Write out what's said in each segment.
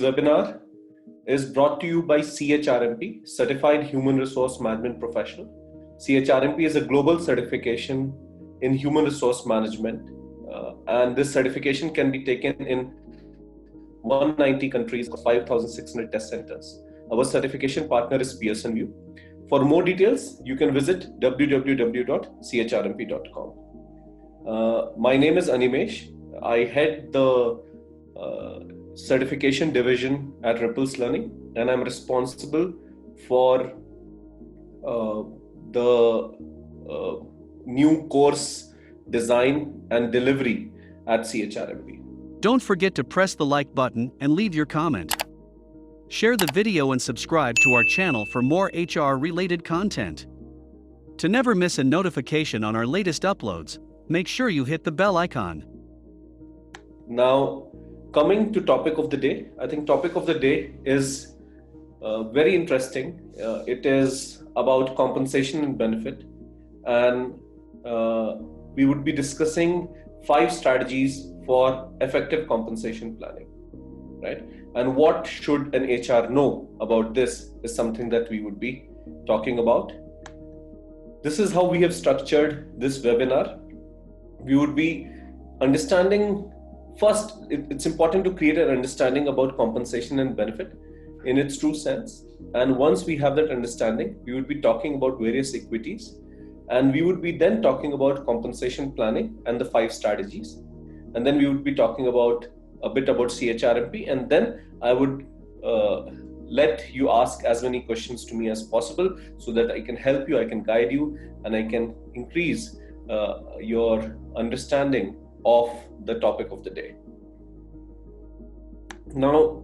webinar is brought to you by CHRMP, Certified Human Resource Management Professional. CHRMP is a global certification in human resource management, and this certification can be taken in 190 countries, 5,600 test centers. Our certification partner is Pearson VUE. For more details, you can visit www.chrmp.com. My name is Animesh. I head the certification division at Ripples Learning, and I'm responsible for the new course design and delivery at CHRMP. Don't forget to press the like button and leave your comment. Share the video and subscribe to our channel for more HR-related content. To never miss a notification on our latest uploads, make sure you hit the bell icon. Now, coming to topic of the day, I think topic of the day is very interesting. It is about compensation and benefit, and we would be discussing 5 strategies for effective compensation planning, right? And what should an HR know about this is something that we would be talking about. This is how we have structured this webinar. We would be understanding first, it's important to create an understanding about compensation and benefit in its true sense. And once we have that understanding, we would be talking about various equities, and we would be then talking about compensation planning and the 5 strategies. And then we would be talking about a bit about CHRMP, and then I would let you ask as many questions to me as possible so that I can help you, I can guide you, and I can increase your understanding of the topic of the day. Now,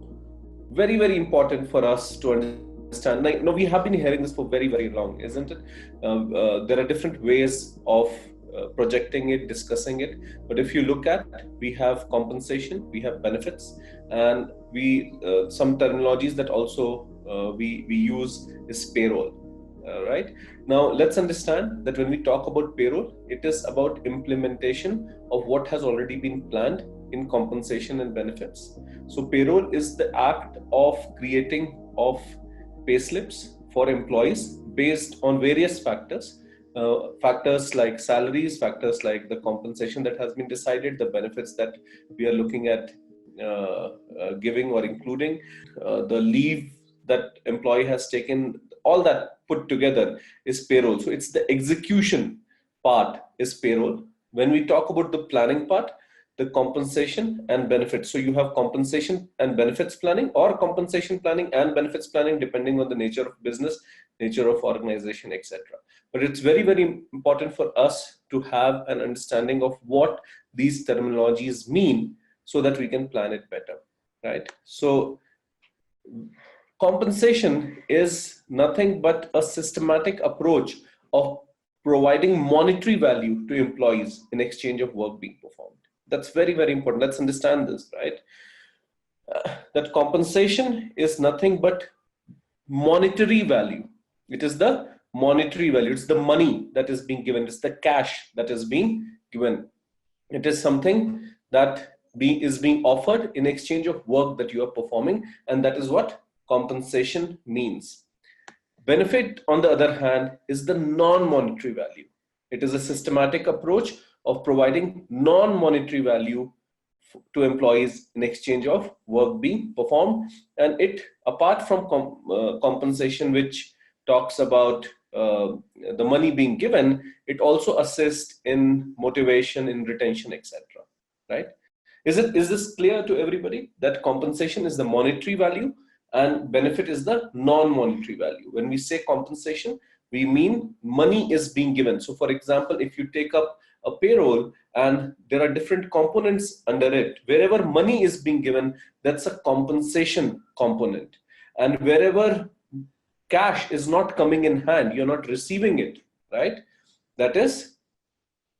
very, very important for us to understand, like, we have been hearing this for very, very long, isn't it? There are different ways of projecting it, discussing it, but if you look at, we have compensation, we have benefits, and some terminologies that also we use is payroll. Right now, let's understand that when we talk about payroll, it is about implementation of what has already been planned in compensation and benefits. So payroll is the act of creating of pay slips for employees based on various factors. Factors like salaries, factors like the compensation that has been decided, the benefits that we are looking at giving or including, the leave that employee has taken, all that put together is payroll. So it's the execution part is payroll. When we talk about the planning part, the compensation and benefits. So you have compensation and benefits planning, or compensation planning and benefits planning, depending on the nature of business, nature of organization, etc. But it's very, very important for us to have an understanding of what these terminologies mean so that we can plan it better, right? So compensation is nothing but a systematic approach of providing monetary value to employees in exchange of work being performed. That's very, very important. Let's understand this, right? That compensation is nothing but monetary value. It is the monetary value. It's the money that is being given. It's the cash that is being given. It is something that is being offered in exchange of work that you are performing, and that is what compensation means. Benefit, on the other hand, is the non-monetary value. It is a systematic approach of providing non-monetary value to employees in exchange of work being performed. And it, apart from compensation, which talks about the money being given, it also assists in motivation, in retention, etc. Right? Is this clear to everybody that compensation is the monetary value and benefit is the non-monetary value? When we say compensation, we mean money is being given. So for example, if you take up a payroll and there are different components under it, wherever money is being given, that's a compensation component. And wherever cash is not coming in hand, you're not receiving it, right? That is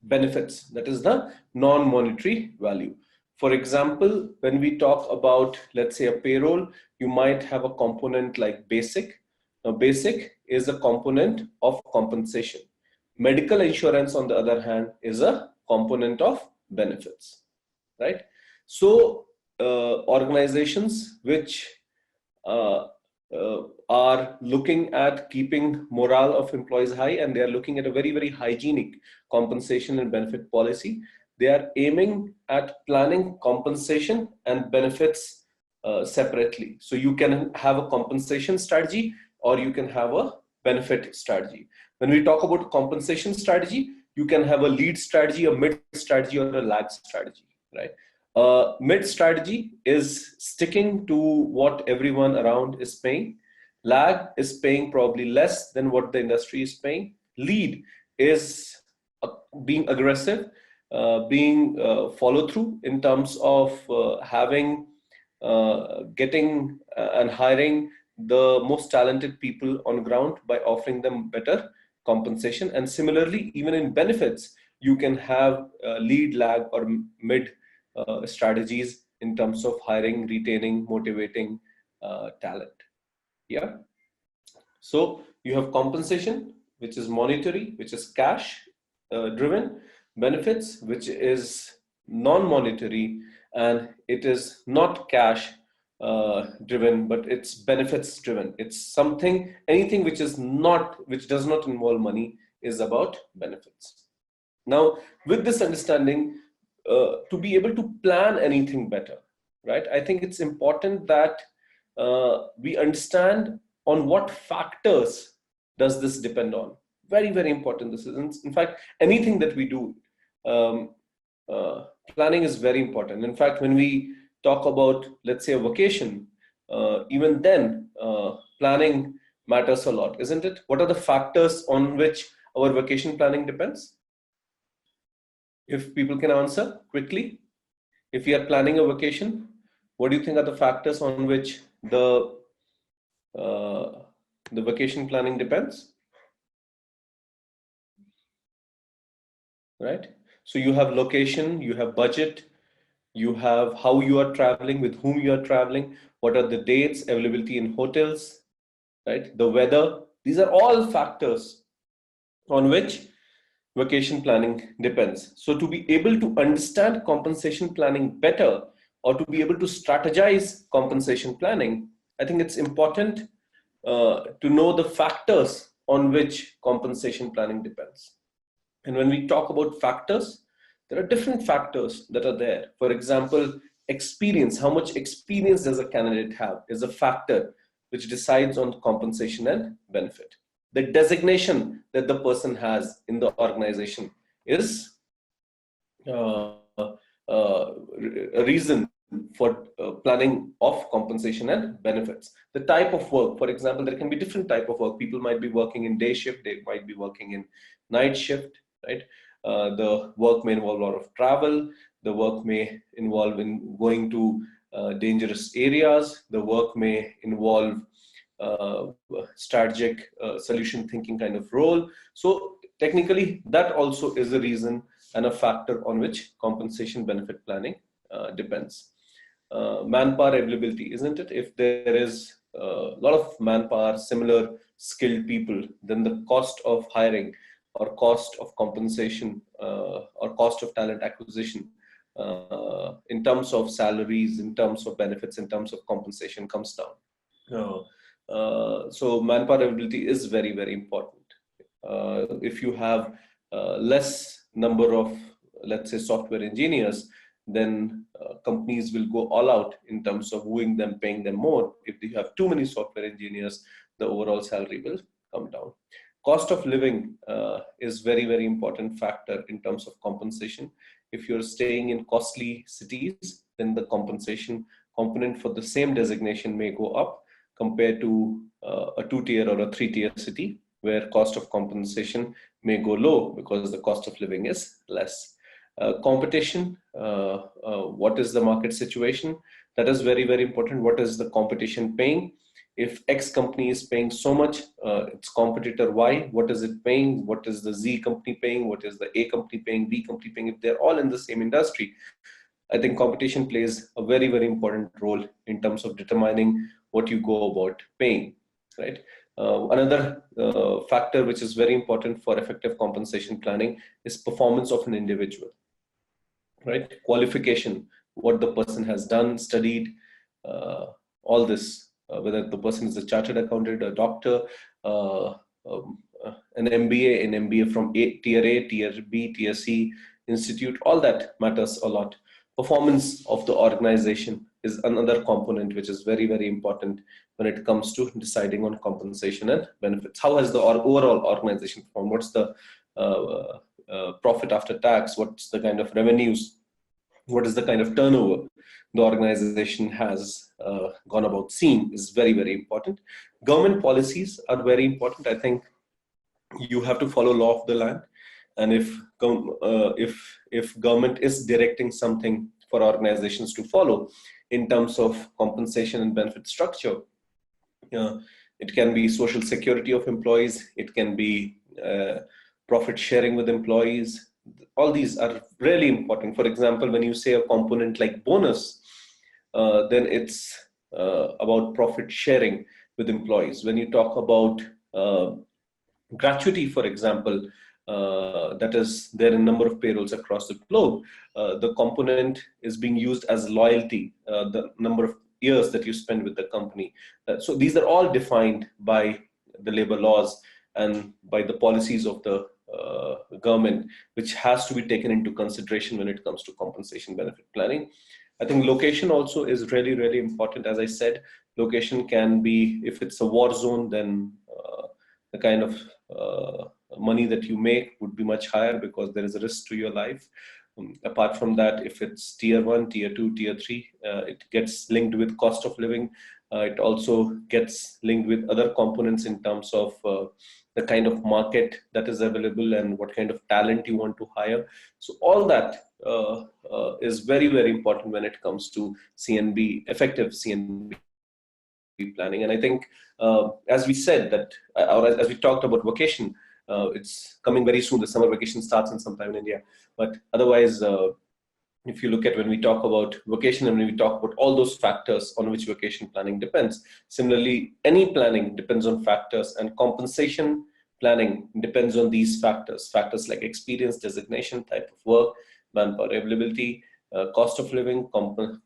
benefits. That is the non-monetary value. For example, when we talk about, let's say, a payroll, you might have a component like basic. Now, basic is a component of compensation. Medical insurance, on the other hand, is a component of benefits, right? So organizations which are looking at keeping morale of employees high, and they are looking at a very, very hygienic compensation and benefit policy. They are aiming at planning compensation and benefits separately. So you can have a compensation strategy or you can have a benefit strategy. When we talk about compensation strategy, you can have a lead strategy, a mid strategy, or a lag strategy, right? Mid strategy is sticking to what everyone around is paying. Lag is paying probably less than what the industry is paying. Lead is being aggressive, being follow through in terms of getting and hiring the most talented people on ground by offering them better compensation. And similarly, even in benefits, you can have lead, lag, or mid strategies in terms of hiring, retaining, motivating talent. Yeah. So you have compensation, which is monetary, which is cash driven, benefits, which is non-monetary, and it is not cash driven, but it's benefits driven. It's something, anything which is not, which does not involve money is about benefits. Now, with this understanding, to be able to plan anything better, right? I think it's important that we understand on what factors does this depend on. Very, very important. This is, in fact, anything that we do, planning is very important. In fact, when we talk about, let's say, a vacation, even then, planning matters a lot, isn't it? What are the factors on which our vacation planning depends? If people can answer quickly, if we are planning a vacation, what do you think are the factors on which the vacation planning depends? Right? So you have location, you have budget, you have how you are traveling, with whom you are traveling, what are the dates, availability in hotels, right? The weather. These are all factors on which vacation planning depends. So to be able to understand compensation planning better, or to be able to strategize compensation planning, I think it's important to know the factors on which compensation planning depends. And when we talk about factors, there are different factors that are there. For example, experience, how much experience does a candidate have, is a factor which decides on compensation and benefit. The designation that the person has in the organization is a reason for planning of compensation and benefits. The type of work, for example, there can be different type of work. People might be working in day shift, they might be working in night shift, right? The work may involve a lot of travel. The work may involve in going to dangerous areas. The work may involve strategic solution thinking kind of role. So technically, that also is a reason and a factor on which compensation benefit planning depends. Manpower availability, isn't it? If there is a lot of manpower, similar skilled people, then the cost of hiring or cost of compensation or cost of talent acquisition in terms of salaries, in terms of benefits, in terms of compensation comes down. So manpower availability is very, very important. If you have less number of, let's say, software engineers, then companies will go all out in terms of wooing them, paying them more. If you have too many software engineers, the overall salary will come down. Cost of living is very, very important factor in terms of compensation. If you're staying in costly cities, then the compensation component for the same designation may go up compared to a 2-tier or a 3-tier city, where cost of compensation may go low because the cost of living is less. Competition, what is the market situation? That is very, very important. What is the competition paying? If X company is paying so much, its competitor Y, what is it paying? What is the Z company paying? What is the A company paying? B company paying? If they're all in the same industry, I think competition plays a very, very important role in terms of determining what you go about paying, right? Another factor which is very important for effective compensation planning is performance of an individual, right? Qualification, what the person has done, studied, all this whether the person is a chartered accountant, a doctor, uh, um, an MBA from Tier A, Tier B, Tier C institute, all that matters a lot. Performance of the organization is another component which is very, very important when it comes to deciding on compensation and benefits. How has the overall organization performed? What's the profit after tax? What's the kind of revenues? What is the kind of turnover the organization has gone about seeing is very, very important. Government policies are very important. I think you have to follow law of the land, and if government is directing something for organizations to follow in terms of compensation and benefit structure, it can be social security of employees, it can be profit sharing with employees. All these are really important. For example, when you say a component like bonus, then it's about profit sharing with employees. When you talk about gratuity, for example, that is there in a number of payrolls across the globe, the component is being used as loyalty, the number of years that you spend with the company. So these are all defined by the labor laws and by the policies of the government, which has to be taken into consideration when it comes to compensation benefit planning. I think location also is really, really important. As I said, location can be, if it's a war zone, then the kind of money that you make would be much higher because there is a risk to your life. Apart from that, if it's tier 1, tier 2, tier 3, it gets linked with cost of living. It also gets linked with other components in terms of the kind of market that is available and what kind of talent you want to hire. So all that is very, very important when it comes to CNB, effective CNB planning. And I think, as we said that, or as we talked about vacation, it's coming very soon. The summer vacation starts in sometime in India. But otherwise, if you look at when we talk about vacation and when we talk about all those factors on which vacation planning depends, similarly, any planning depends on factors, and compensation planning depends on these factors. Factors like experience, designation, type of work, manpower availability, cost of living,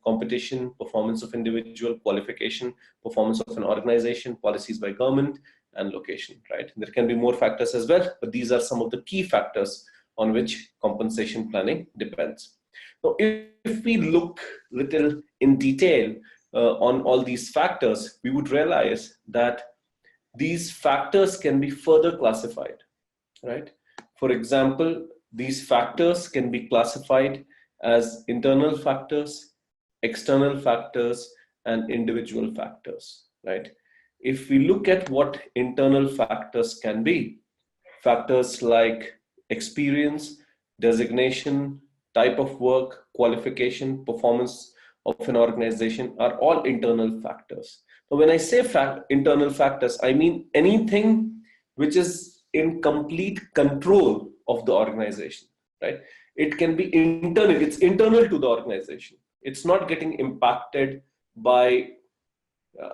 competition, performance of individual, qualification, performance of an organization, policies by government, and location, right? There can be more factors as well, but these are some of the key factors on which compensation planning depends. Now, if we look little in detail on all these factors, we would realize that these factors can be further classified, right? For example, these factors can be classified as internal factors, external factors, and individual factors, right? If we look at what internal factors can be, factors like experience, designation, type of work, qualification, performance of an organization are all internal factors. So when I say internal factors, I mean anything which is in complete control of the organization, right? It can be internal, it's internal to the organization. It's not getting impacted by,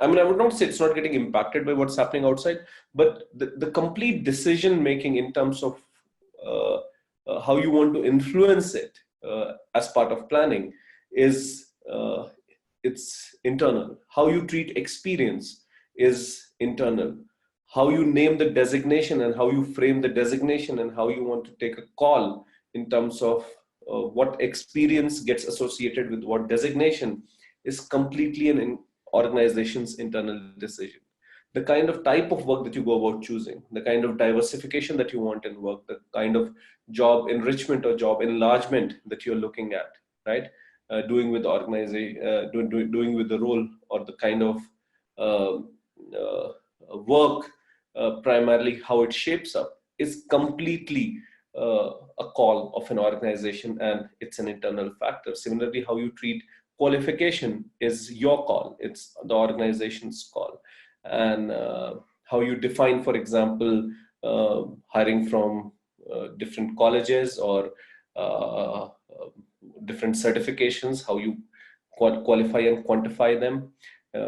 I mean, I would not say it's not getting impacted by what's happening outside, but the complete decision making in terms of how you want to influence it as part of planning is it's internal. How you treat experience is internal. How you name the designation and how you frame the designation and how you want to take a call in terms of what experience gets associated with what designation is completely an organization's internal decision. The kind of type of work that you go about choosing, the kind of diversification that you want in work, the kind of job enrichment or job enlargement that you're looking at, right? Doing with organization, doing with the role or the kind of work, primarily how it shapes up, is completely a call of an organization, and it's an internal factor. Similarly, how you treat qualification is your call, it's the organization's call. And how you define, for example, hiring from different colleges or different certifications, how you qualify and quantify them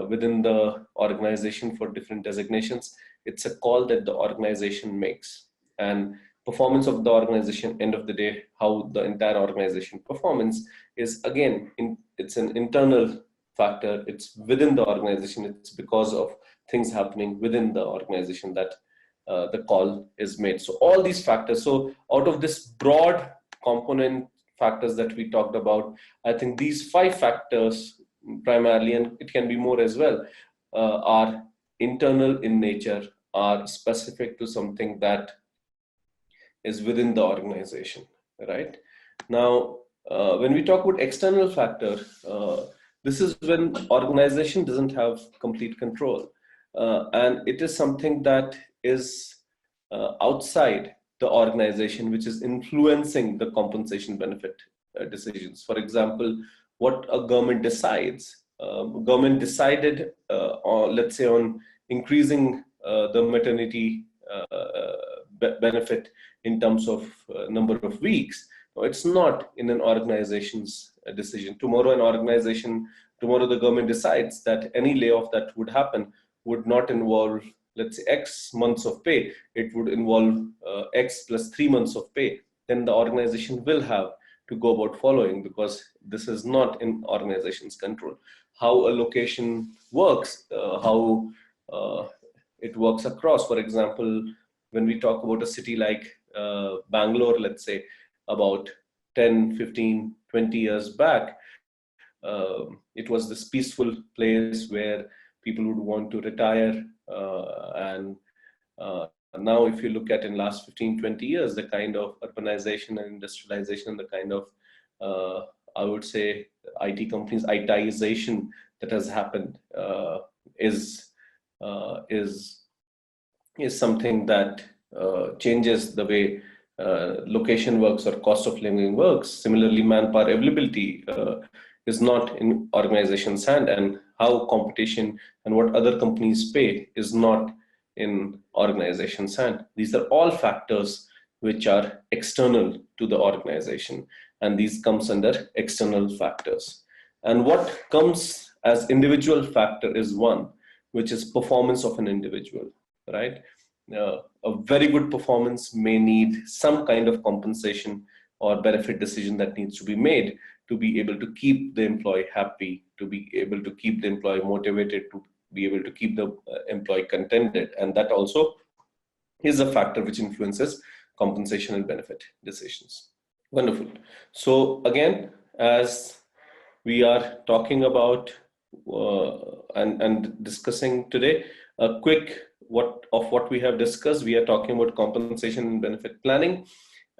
within the organization for different designations. It's a call that the organization makes. And performance of the organization, end of the day, how the entire organization performance is, again, it's an internal factor. It's within the organization. It's because of things happening within the organization that the call is made. So all these factors. So out of this broad component factors that we talked about, I think these 5 factors primarily, and it can be more as well, are internal in nature, are specific to something that is within the organization, right? Now, when we talk about external factor, this is when organization doesn't have complete control, and it is something that is outside the organization, which is influencing the compensation benefit decisions. For example, what a government decides. Government decided, let's say, on increasing the maternity benefit in terms of number of weeks. No, it's not in an organization's decision. Tomorrow the government decides that any layoff that would happen would not involve, let's say, X months of pay. It would involve X plus 3 months of pay. Then the organization will have to go about following, because this is not in organization's control. How a location works, how it works across. For example, when we talk about a city like Bangalore, let's say, about 10, 15, 20 years back, it was this peaceful place where people would want to retire. And now if you look at in last 15, 20 years, the kind of urbanization and industrialization, the kind of, I would say, IT companies, ITization that has happened is something that changes the way location works or cost of living works. Similarly, manpower availability is not in organization's hand, and how competition and what other companies pay is not in organization's hand. These are all factors which are external to the organization, and these comes under external factors. And what comes as individual factor is one, which is performance of an individual, right? A very good performance may need some kind of compensation or benefit decision that needs to be made to be able to keep the employee happy, to be able to keep the employee motivated, to be able to keep the employee contented. And that also is a factor which influences compensation and benefit decisions. Wonderful. So again, as we are talking about and discussing today, a quick what we have discussed. We are talking about compensation and benefit planning,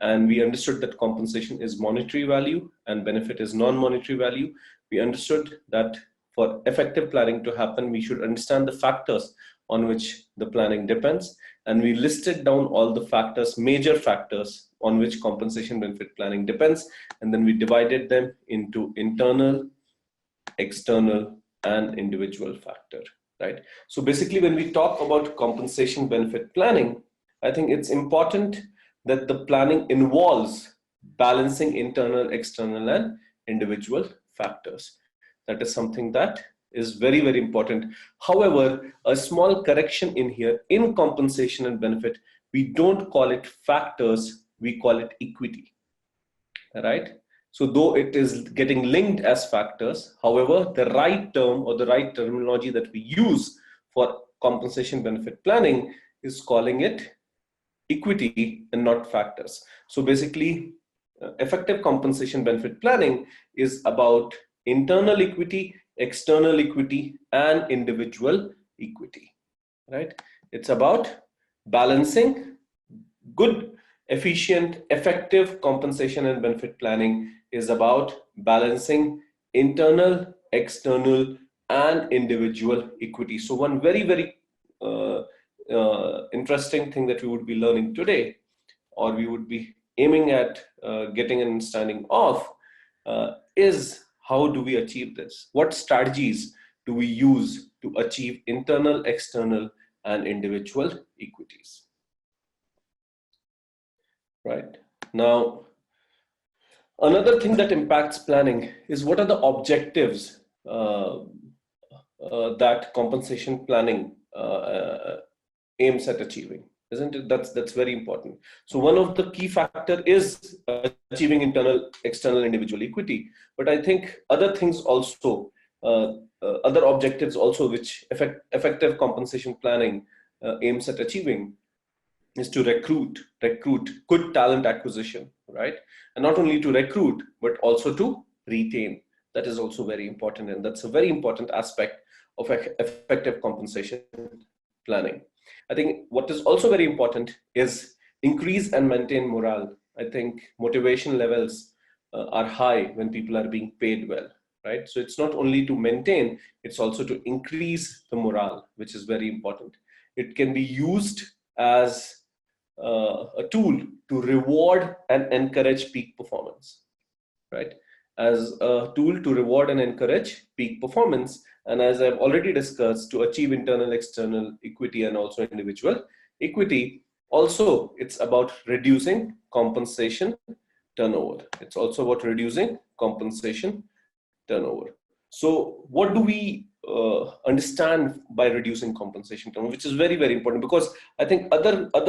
and we understood that compensation is monetary value and benefit is non-monetary value. We understood that for effective planning to happen, we should understand the factors on which the planning depends, and we listed down all the factors, major factors on which compensation benefit planning depends, and then we divided them into internal, external, and individual factor. Right. So basically, when we talk about compensation benefit planning, I think it's important that the planning involves balancing internal, external, and individual factors. That is something that is very, very important. However, a small correction in here, in compensation and benefit, we don't call it factors, we call it equity. Right? So though it is getting linked as factors, however, the right term or the right terminology that we use for compensation benefit planning is calling it equity and not factors. So basically, effective compensation benefit planning is about internal equity, external equity, and individual equity, right? It's about balancing good, efficient, effective compensation and benefit planning is about balancing internal, external, and individual equity. So one very, very interesting thing that we would be learning today, or we would be aiming at getting an understanding of, is how do we achieve this? What strategies do we use to achieve internal, external, and individual equities? Right. Now, another thing that impacts planning is what are the objectives that compensation planning aims at achieving, isn't it? That's very important. So one of the key factor is achieving internal, external, individual equity. But I think other things also other objectives also which effective compensation planning aims at achieving is to recruit good talent acquisition, right? And not only to recruit, but also to retain. That is also very important, and that's a very important aspect of effective compensation planning. I think what is also very important is increase and maintain morale. I think motivation levels are high when people are being paid well, right? So it's not only to maintain, it's also to increase the morale, which is very important. It can be used as a tool to reward and encourage peak performance, right? As a tool to reward and encourage peak performance. And as I've already discussed, to achieve internal, external equity and also individual equity. Also, it's about reducing compensation turnover. It's also about reducing compensation turnover. So what do we understand by reducing compensation turnover, which is very, very important, because I think other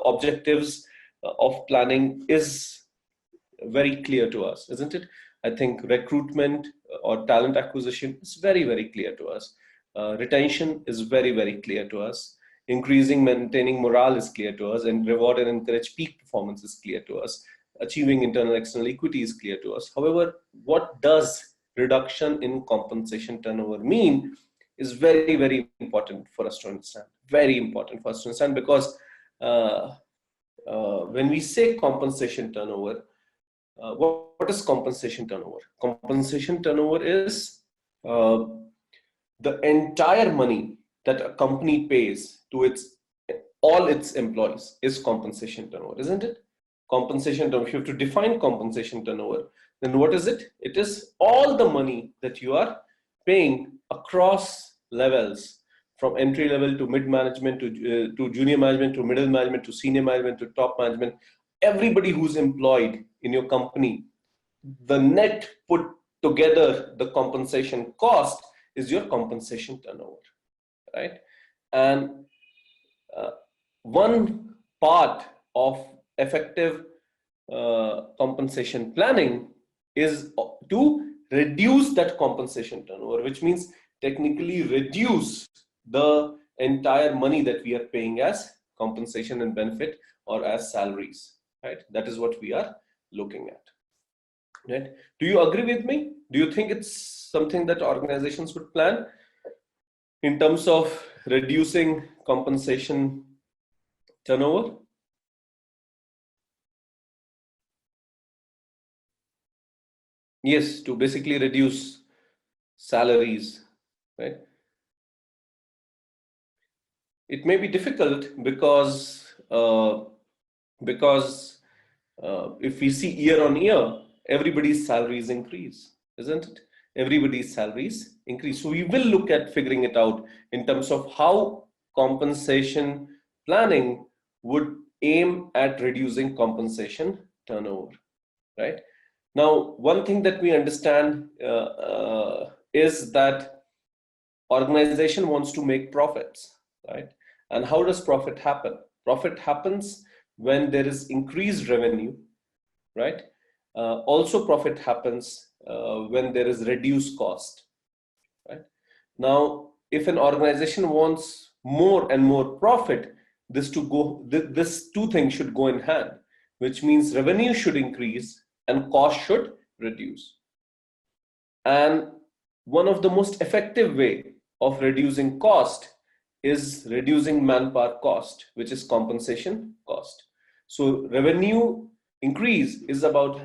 objectives of planning is very clear to us, isn't it? I think recruitment or talent acquisition is very, very clear to us. Retention is very, very clear to us. Increasing, maintaining morale is clear to us, and reward and encourage peak performance is clear to us. Achieving internal external equity is clear to us. However, what does reduction in compensation turnover mean is very, very important for us to understand. Very important for us to understand, because when we say compensation turnover, what is compensation turnover? Compensation turnover is the entire money that a company pays to all its employees is compensation turnover, isn't it? Compensation turnover, if you have to define compensation turnover, then what is it? It is all the money that you are paying across levels, from entry level to mid management to junior management to middle management to senior management to top management. Everybody who's employed in your company, the net put together, the compensation cost is your compensation turnover, right? And one part of effective compensation planning is to reduce that compensation turnover, which means technically reduce the entire money that we are paying as compensation and benefit or as salaries, right? That is what we are looking at, right? Do you agree with me? Do you think it's something that organizations would plan in terms of reducing compensation turnover? Yes, to basically reduce salaries, right? It may be difficult because if we see year on year, everybody's salaries increase, isn't it? Everybody's salaries increase. So we will look at figuring it out in terms of how compensation planning would aim at reducing compensation turnover, right? Now, one thing that we understand is that organization wants to make profits, right? And how does profit happen? Profit happens when there is increased revenue, right? Also, profit happens when there is reduced cost, right? Now, if an organization wants more and more profit, this two things should go in hand, which means revenue should increase and cost should reduce. And one of the most effective way of reducing cost is reducing manpower cost, which is compensation cost. So revenue increase is about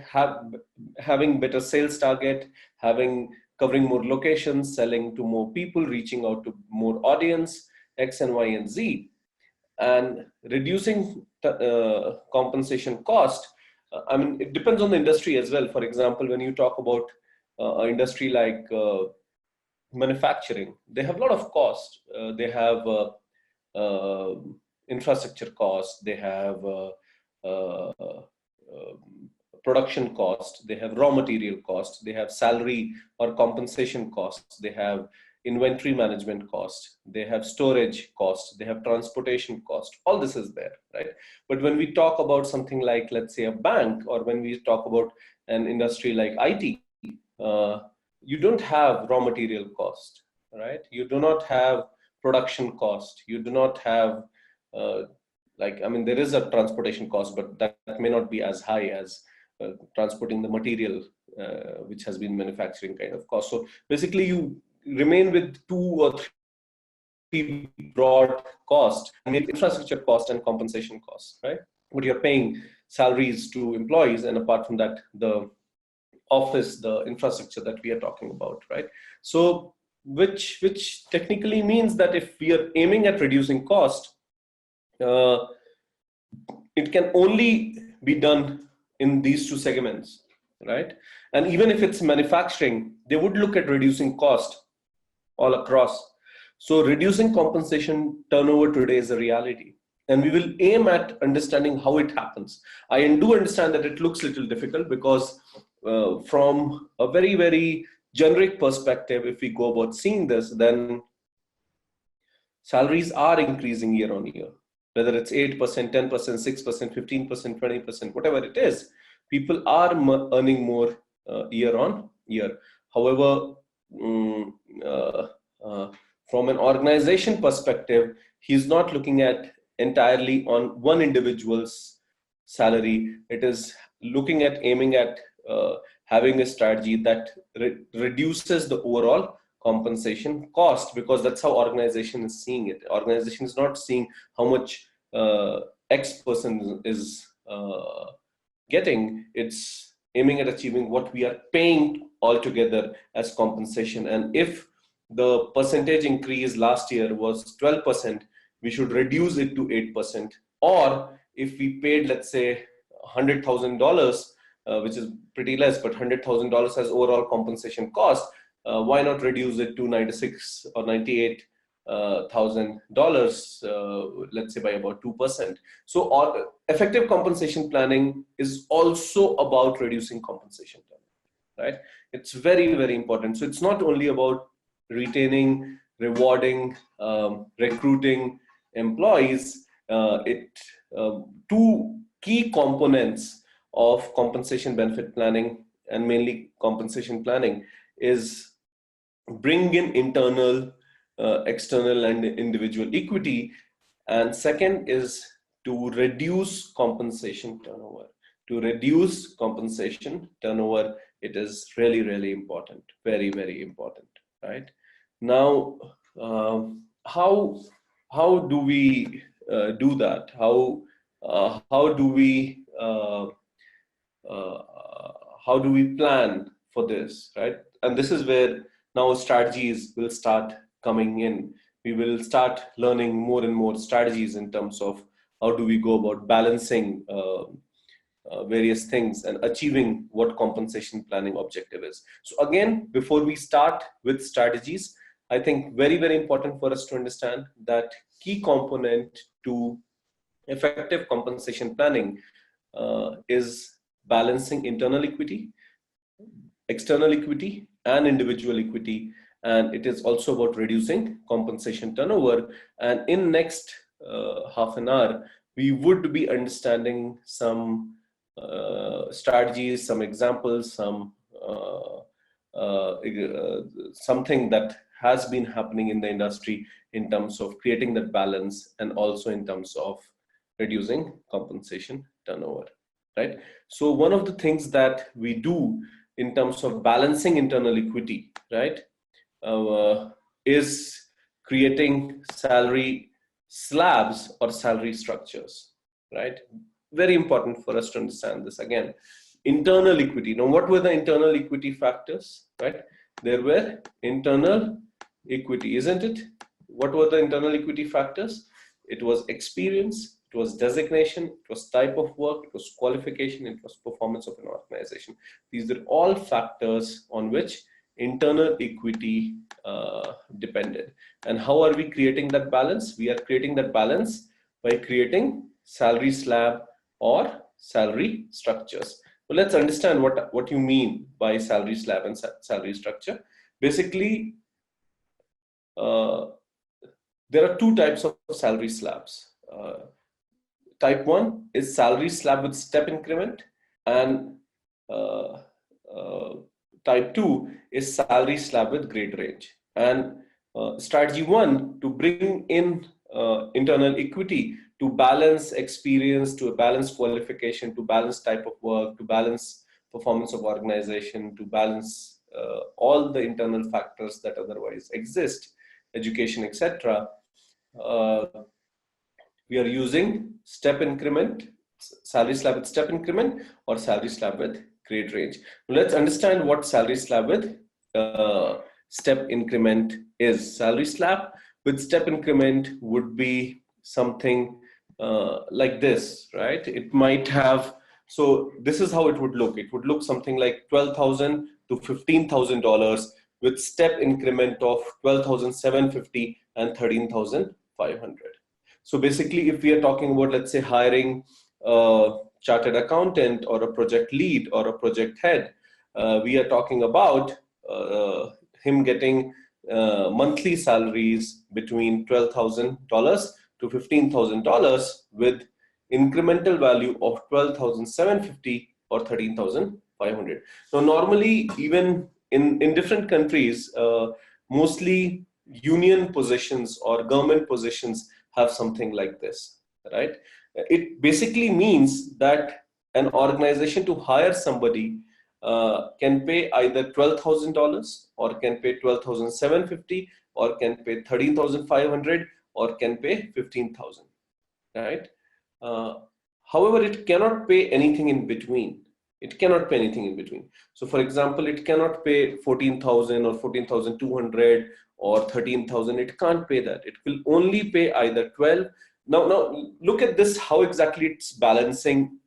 having better sales target, covering more locations, selling to more people, reaching out to more audience, X and Y and Z, and reducing compensation cost. I mean, it depends on the industry as well. For example, when you talk about an industry like manufacturing, they have a lot of cost. They have infrastructure cost, they have production cost, they have raw material cost, they have salary or compensation costs, they have inventory management cost, they have storage cost, they have transportation cost. All this is there, right? But when we talk about something like, let's say, a bank, or when we talk about an industry like IT, you don't have raw material cost, right? You do not have production cost. You do not have, there is a transportation cost, but that may not be as high as transporting the material, which has been manufacturing kind of cost. So basically, you remain with two or three broad costs, and infrastructure cost and compensation costs, right? But you're paying salaries to employees, and apart from that, the office, the infrastructure that we are talking about, right? So which technically means that if we are aiming at reducing cost, it can only be done in these two segments, right? And even if it's manufacturing, they would look at reducing cost all across. So reducing compensation turnover today is a reality. And we will aim at understanding how it happens. I do understand that it looks a little difficult because from a very, very generic perspective, if we go about seeing this, then salaries are increasing year on year. Whether it's 8%, 10%, 6%, 15%, 20%, whatever it is, people are earning more year on year. However, mm, uh, from an organization perspective, he's not looking at entirely on one individual's salary. It is looking at aiming at having a strategy that reduces the overall compensation cost, because that's how organization is seeing it. Organization is not seeing how much X person is getting. It's aiming at achieving what we are paying altogether as compensation. And if the percentage increase last year was 12%, we should reduce it to 8%. Or if we paid, let's say, $100,000, which is pretty less, but $100,000 as overall compensation cost, why not reduce it to 96 or $98,000, let's say by about 2%. So effective compensation planning is also about reducing compensation, right? It's very, very important. So it's not only about retaining, rewarding, recruiting employees. Two key components of compensation benefit planning, and mainly compensation planning, is bring in internal, external, and individual equity. And second is to reduce compensation turnover. To reduce compensation turnover, it is really, really important. Very, very important, right? Now, how do we do that? How do we plan for this, right? And this is where now strategies will start coming in. We will start learning more and more strategies in terms of how do we go about balancing various things and achieving what compensation planning objective is. So again, before we start with strategies, I think very, very important for us to understand that key component to effective compensation planning is balancing internal equity, external equity, and individual equity. And it is also about reducing compensation turnover. And in next half an hour, we would be understanding some strategies, some examples, something that has been happening in the industry in terms of creating that balance, and also in terms of reducing compensation turnover, right? So one of the things that we do in terms of balancing internal equity, right, is creating salary slabs or salary structures, right? Very important for us to understand this. Again, internal equity. Now, what were the internal equity factors, right? There were internal equity, isn't it? What were the internal equity factors? It was experience, it was designation, it was type of work, it was qualification, it was performance of an organization. These are all factors on which internal equity depended. And how are we creating that balance? We are creating that balance by creating salary slab or salary structures. Well, let's understand what you mean by salary slab and salary structure. Basically, there are two types of salary slabs. Type 1 is salary slab with step increment, and type 2 is salary slab with grade range. And strategy 1, to bring in internal equity, to balance experience, to balance qualification, to balance type of work, to balance performance of organization, to balance all the internal factors that otherwise exist, education, etc. Uh, we are using step increment, salary slab with step increment, or salary slab with grade range. Let's understand what salary slab with step increment is. Salary slab with step increment would be something like this, right? It might have, so this is how it would look. It would look something like $12,000 to $15,000 with step increment of 12,750 and 13,500. So basically, if we are talking about, let's say, hiring a chartered accountant or a project lead or a project head, we are talking about him getting monthly salaries between $12,000 to $15,000 with incremental value of 12,750 or 13,500. Now, normally, even in different countries, mostly union positions or government positions have something like this, right? It basically means that an organization to hire somebody can pay either $12,000 or can pay 12,750 or can pay 13,500 or can pay 15,000, right? Uh, However, it cannot pay anything in between. It cannot pay anything in between. So for example, it cannot pay 14,000 or 14,200 or 13,000. It can't pay that. It will only pay either 12. Now look at this, how exactly it's balancing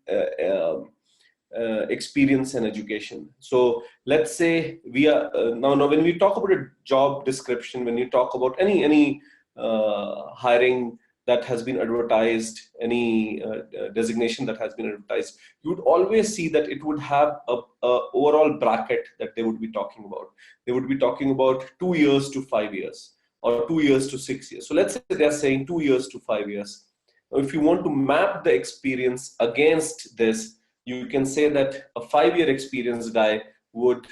experience and education. So let's say we are now when we talk about a job description, when you talk about any hiring that has been advertised, any designation that has been advertised, you would always see that it would have a overall bracket that they would be talking about. They would be talking about 2 years to 5 years or 2 years to 6 years. So let's say they're saying 2 years to 5 years. Now, if you want to map the experience against this, you can say that a 5-year experienced guy would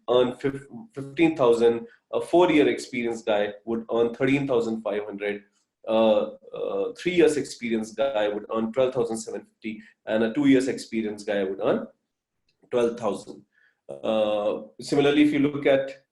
earn 15,000, a 4-year experienced guy would earn 13,500, 3 years experienced guy would earn 12,750, and a 2 years experienced guy would earn 12,000. Similarly, if you look at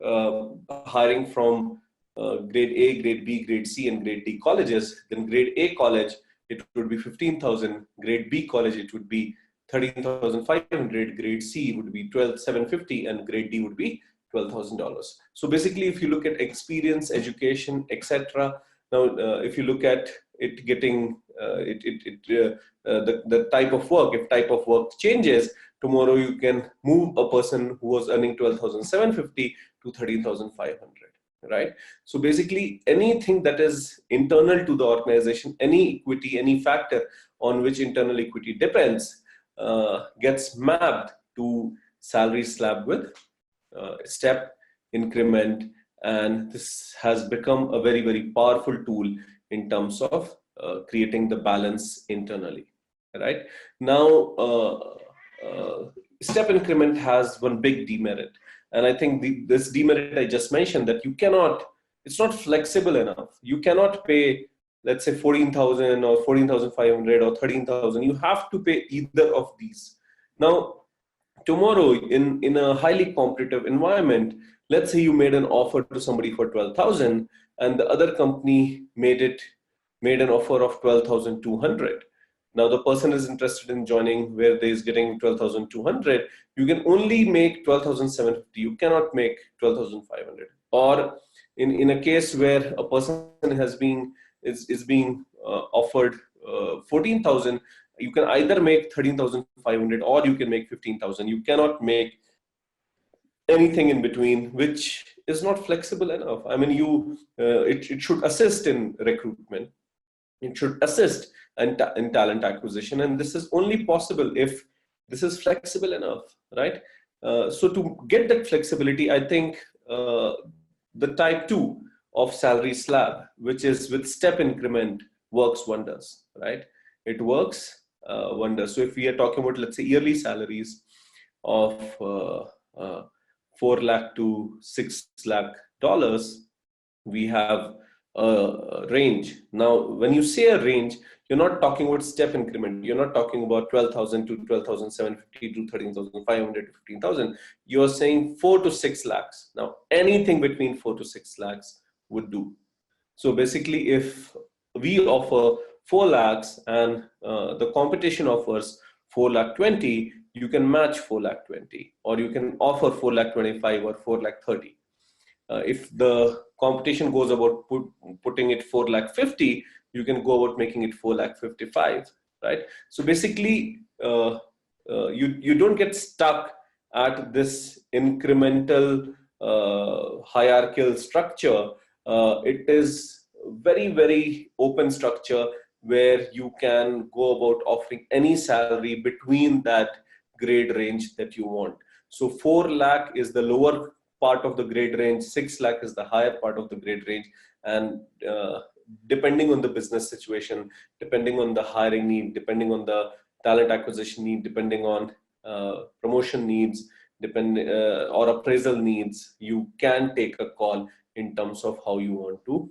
hiring from grade A, grade B, grade C, and grade D colleges, then grade A college, it would be 15,000, grade B college, it would be 13,500, grade C would be 12,750, and grade D would be $12,000. So basically, if you look at experience, education, etc., now if you look at it getting the type of work, if type of work changes, tomorrow you can move a person who was earning 12,750 to 13,500. Right? So basically, anything that is internal to the organization, any equity, any factor on which internal equity depends, gets mapped to salary slab with step increment, and this has become a very, very powerful tool in terms of creating the balance internally. Right? Now, step increment has one big demerit, and I think this demerit I just mentioned, that you cannot, it's not flexible enough. You cannot pay, let's say, 14,000 or 14,500 or 13,000. You have to pay either of these. Now, tomorrow in a highly competitive environment, let's say you made an offer to somebody for 12,000 and the other company made an offer of 12,200. Now the person is interested in joining where they is getting 12,200. You can only make 12,750. You cannot make 12,500. Or in a case where a person is being offered 14,000, you can either make 13,500 or you can make 15,000. You cannot make anything in between, which is not flexible enough. I mean, it should assist in recruitment. It should assist in talent acquisition, and this is only possible if this is flexible enough, right? So to get that flexibility, I think the type 2 of salary slab, which is with step increment, works wonders, right? It works wonders. So if we are talking about, let's say, yearly salaries of 4 lakh to 6 lakh dollars, we have a range. Now, when you say a range, you're not talking about step increment. You're not talking about 12,000 to 12,750 to 13,500 to 15,000. You're saying 4 to 6 lakhs. Now, anything between 4 to 6 lakhs would do. So basically, if we offer 4 lakhs and the competition offers 4 lakh 20, you can match 4 lakh 20, or you can offer 4 lakh 25 or 4 lakh 30. If the competition goes about putting it 4 lakh 50, you can go about making it 4 lakh 55, right? So basically, you don't get stuck at this incremental hierarchical structure. It is very open structure where you can go about offering any salary between that grade range that you want. So 4 lakh is the lower part of the grade range, 6 lakh is the higher part of the grade range, and depending on the business situation, depending on the hiring need, depending on the talent acquisition need, depending on promotion needs, or appraisal needs, you can take a call in terms of how you want to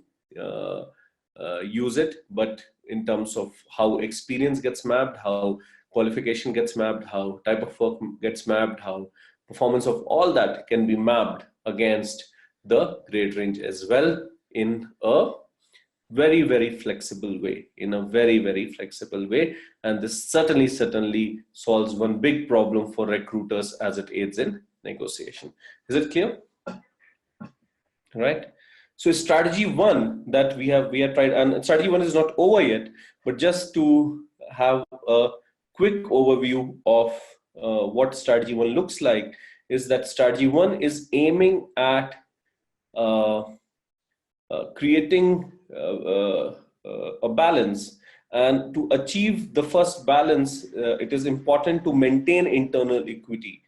use it. But in terms of how experience gets mapped, how qualification gets mapped, how type of work gets mapped, how performance of all that can be mapped against the grade range as well, in a very flexible way, very flexible way. And this certainly solves one big problem for recruiters as it aids in negotiation. Is it clear? Right. So strategy one that we have tried, and strategy one is not over yet, but just to have a quick overview of what strategy one looks like, is that strategy one is aiming at creating a balance. And to achieve the first balance, it is important to maintain internal equity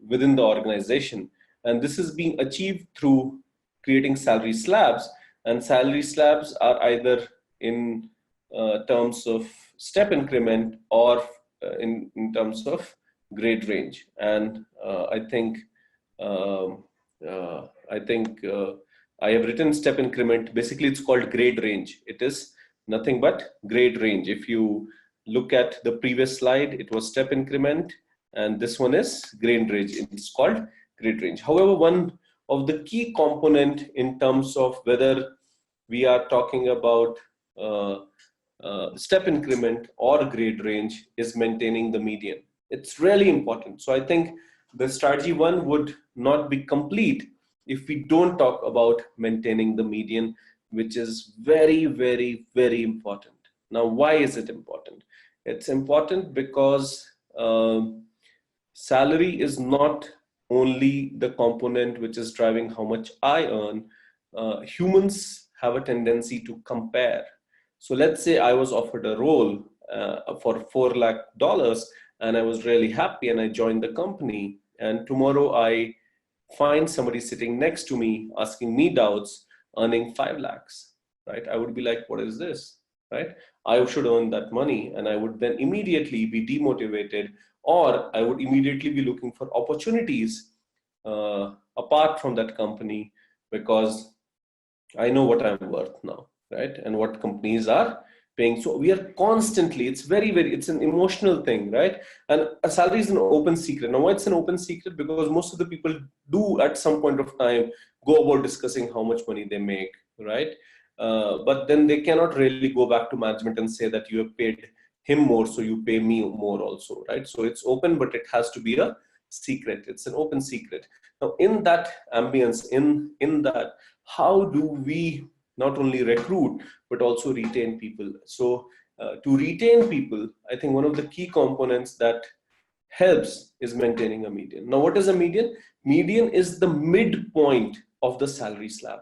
within the organization. And this is being achieved through creating salary slabs. And salary slabs are either in terms of step increment or in terms of grade range. And I think I have written step increment. Basically, it's called grade range. It is nothing but grade range. If you look at the previous slide, it was step increment, and this one is grade range. It's called grade range. However, one of the key component in terms of whether we are talking about step increment or grade range is maintaining the median. It's really important. So I think the strategy one would not be complete if we don't talk about maintaining the median, which is very important. Now, why is it important? It's important because salary is not only the component which is driving how much I earn. Humans have a tendency to compare. So let's say I was offered a role for $4 lakh, and I was really happy and I joined the company, and tomorrow I find somebody sitting next to me asking me doubts, earning 5 lakhs, right? I would be like, what is this, right? I should earn that money, and I would then immediately be demotivated, or I would immediately be looking for opportunities apart from that company, because I know what I'm worth now, right? And what companies are paying. So we are constantly, it's it's an emotional thing, right? And a salary is an open secret. Now, why it's an open secret? Because most of the people do at some point of time go about discussing how much money they make, right? But then they cannot really go back to management and say that you have paid him more, so you pay me more also, right? So it's open, but it has to be a secret. It's an open secret. Now, in that ambience, in that, how do we not only recruit but also retain people? So to retain people, I think one of the key components that helps is maintaining a median. Now, what is a median? Median is the midpoint of the salary slab.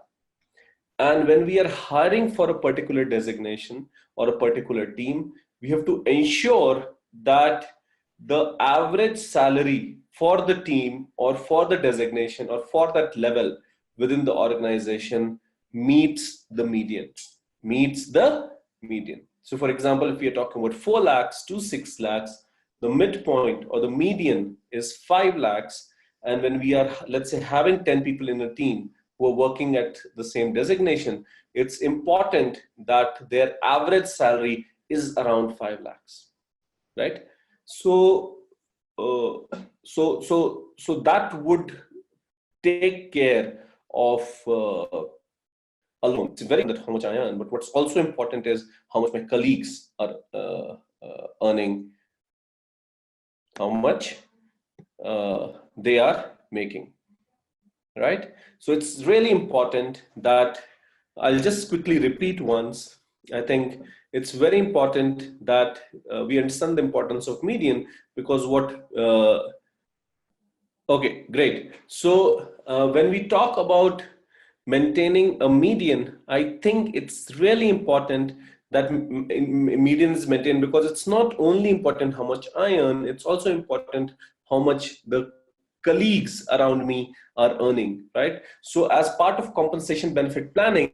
And when we are hiring for a particular designation or a particular team, we have to ensure that the average salary for the team or for the designation or for that level within the organization meets the median. So for example, if we are talking about 4 lakhs to 6 lakhs, the midpoint or the median is 5 lakhs, And when we are, let's say, having 10 people in a team who are working at the same designation, it's important that their average salary is around 5 lakhs, right? So, so that would take care of alone. It's very important that how much I earn, but what's also important is how much my colleagues are earning, how much they are making, right? So it's really important that, I'll just quickly repeat once. I think it's very important that we understand the importance of median, because okay, great. So when we talk about maintaining a median, I think it's really important that median is maintained, because it's not only important how much I earn, it's also important how much the colleagues around me are earning, right? So as part of compensation benefit planning,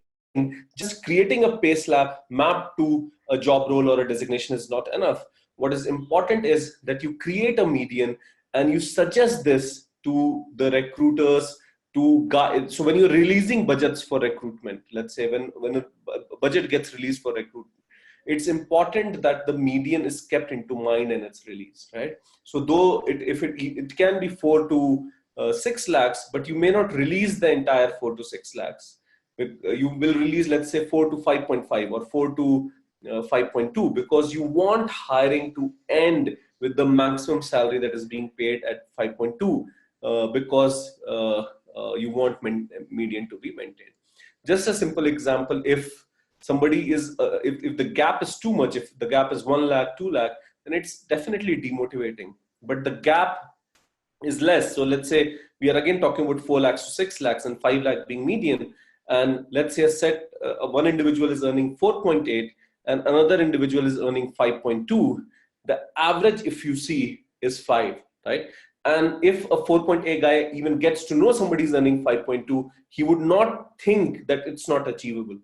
just creating a pay slab mapped to a job role or a designation is not enough. What is important is that you create a median and you suggest this to the recruiters to guide. So when you're releasing budgets for recruitment, let's say when a budget gets released for recruitment, it's important that the median is kept into mind and it's released, right? So though it can be 4 to 6 lakhs, but you may not release the entire 4 to 6 lakhs. You will release, let's say, 4 to 5.5 or 4 to 5.2, because you want hiring to end with the maximum salary that is being paid at 5.2, because you want median to be maintained. Just a simple example, if somebody is, if the gap is too much, if the gap is 1 lakh, 2 lakh, then it's definitely demotivating. But the gap is less. So let's say we are again talking about 4 lakhs to 6 lakhs and 5 lakh being median. And let's say a set, one individual is earning 4.8 and another individual is earning 5.2. The average, if you see, is 5, right? And if a 4.8 guy even gets to know somebody's earning 5.2, he would not think that it's not achievable.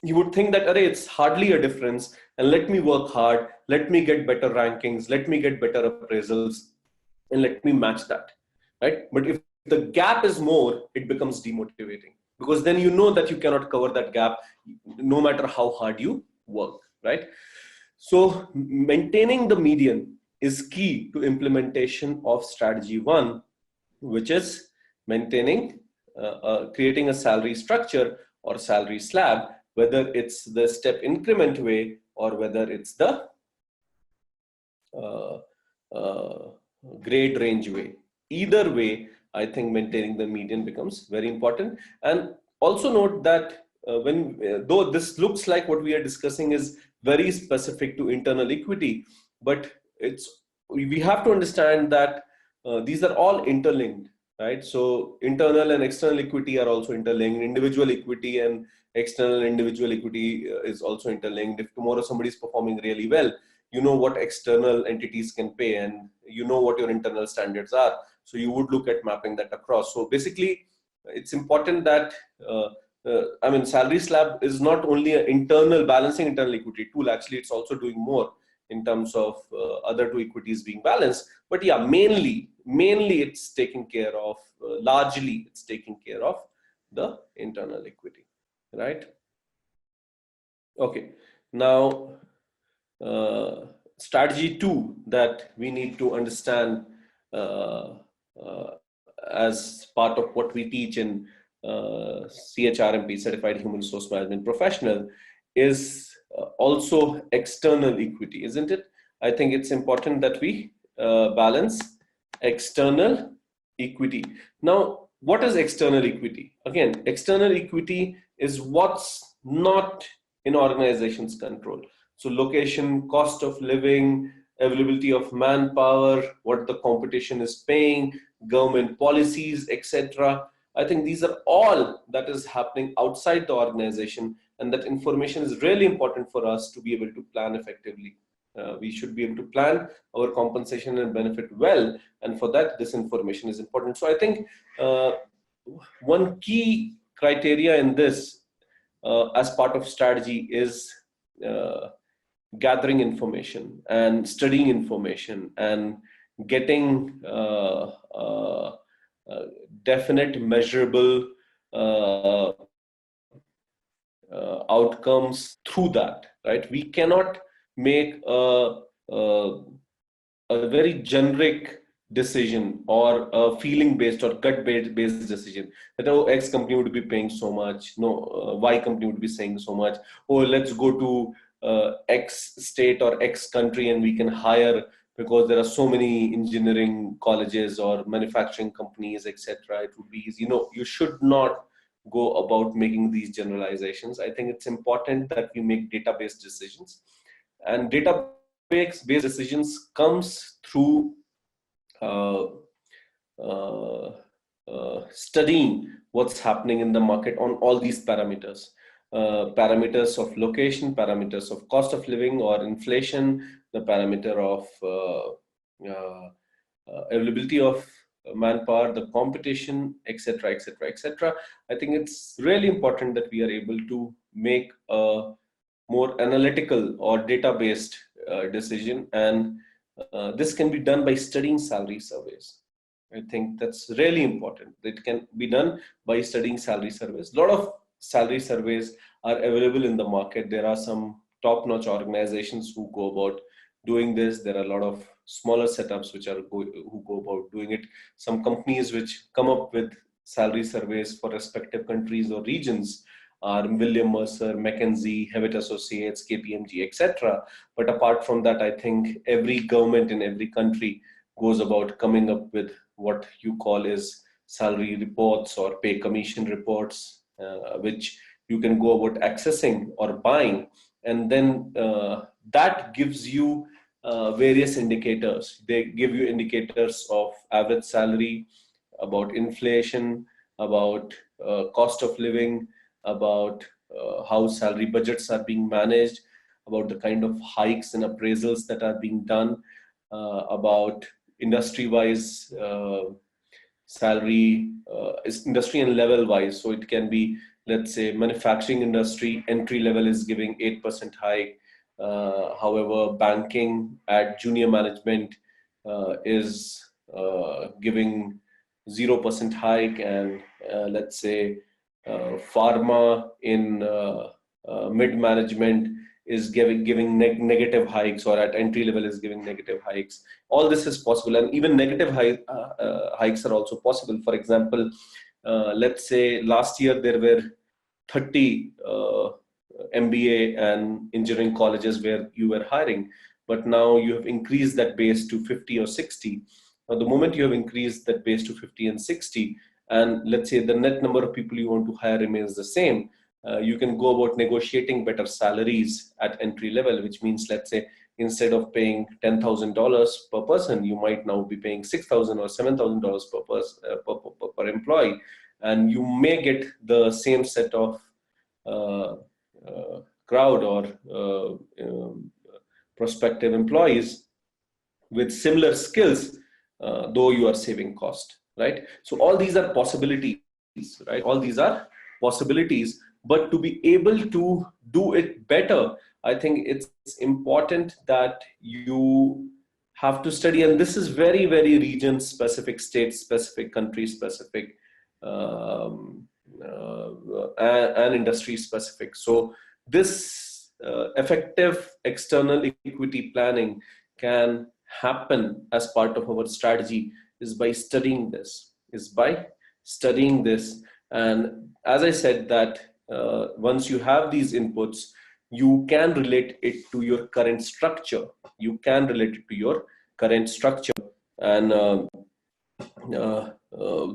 He would think that, array, it's hardly a difference, and let me work hard, let me get better rankings, let me get better appraisals, and let me match that, right? But if the gap is more, it becomes demotivating, because then you know that you cannot cover that gap no matter how hard you work, right? So maintaining the median is key to implementation of strategy 1, which is maintaining, creating a salary structure or salary slab, whether it's the step increment way or whether it's the uh, uh, grade range way. Either way, I think maintaining the median becomes very important. And also note that though this looks like what we are discussing is very specific to internal equity, but we have to understand that these are all interlinked, right? So internal and external equity are also interlinked. Individual equity and external individual equity is also interlinked. If tomorrow somebody is performing really well, you know what external entities can pay and you know what your internal standards are. So you would look at mapping that across. So basically, it's important that, I mean, salary slab is not only an internal balancing internal equity tool, actually it's also doing more in terms of other two equities being balanced. But yeah, mainly it's taking care of, largely it's taking care of the internal equity, right? Okay, now strategy 2 that we need to understand uh, uh, as part of what we teach in CHRMP, Certified Human Resource Management Professional, is also external equity, isn't it? I think it's important that we balance external equity. Now, what is external equity? Again, external equity is what's not in organization's control. So location, cost of living, availability of manpower, what the competition is paying, government policies, etc. I think these are all that is happening outside the organization, and that information is really important for us to be able to plan effectively. We should be able to plan our compensation and benefit well, and for that, this information is important. So I think one key criteria in this as part of strategy is gathering information and studying information and getting definite measurable outcomes through that, right? We cannot make a, a very generic decision or a feeling based or gut based decision that, oh, X company would be paying so much, no, Y company would be saying so much, oh, let's go to X state or X country and we can hire because there are so many engineering colleges or manufacturing companies, etc. It would be easy. No, you should not go about making these generalizations. I think it's important that we make database decisions, and database based decisions comes through uh, uh, studying what's happening in the market on all these parameters. Parameters of location, parameters of cost of living or inflation, the parameter of availability of manpower, the competition, etc., etc., etc. I think it's really important that we are able to make a more analytical or data-based decision, and this can be done by studying salary surveys. I think that's really important. It can be done by studying salary surveys. A lot of salary surveys are available in the market. There are some top-notch organizations who go about doing this. There are a lot of smaller setups who go about doing it. Some companies which come up with salary surveys for respective countries or regions are William Mercer, McKinsey, Hewitt Associates, KPMG, etc. But apart from that, I think every government in every country goes about coming up with what you call is salary reports or pay commission reports, which you can go about accessing or buying. And then that gives you various indicators. They give you indicators of average salary, about inflation, about cost of living, about how salary budgets are being managed, about the kind of hikes and appraisals that are being done, about industry-wise salary, is industry and level-wise. So it can be, let's say, manufacturing industry entry level is giving 8% hike. However, banking at junior management is giving 0% hike, and let's say pharma in mid management is giving negative hikes, or at entry level is giving negative hikes. All this is possible, and even negative hikes are also possible. For example, let's say last year there were 30 MBA and engineering colleges where you were hiring, but now you have increased that base to 50 or 60. Now, the moment you have increased that base to 50 and 60, and let's say the net number of people you want to hire remains the same, you can go about negotiating better salaries at entry level, which means, let's say, instead of paying $10,000 per person, you might now be paying $6,000 or $7,000 per employee, and you may get the same set of crowd or prospective employees with similar skills, though you are saving cost, right? So all these are possibilities, right? All these are possibilities, but to be able to do it better, I think it's important that you have to study, and this is very, very region specific, state specific, country specific, and industry specific. So this effective external equity planning can happen as part of our strategy is by studying this, and as I said that once you have these inputs, you can relate it to your current structure. And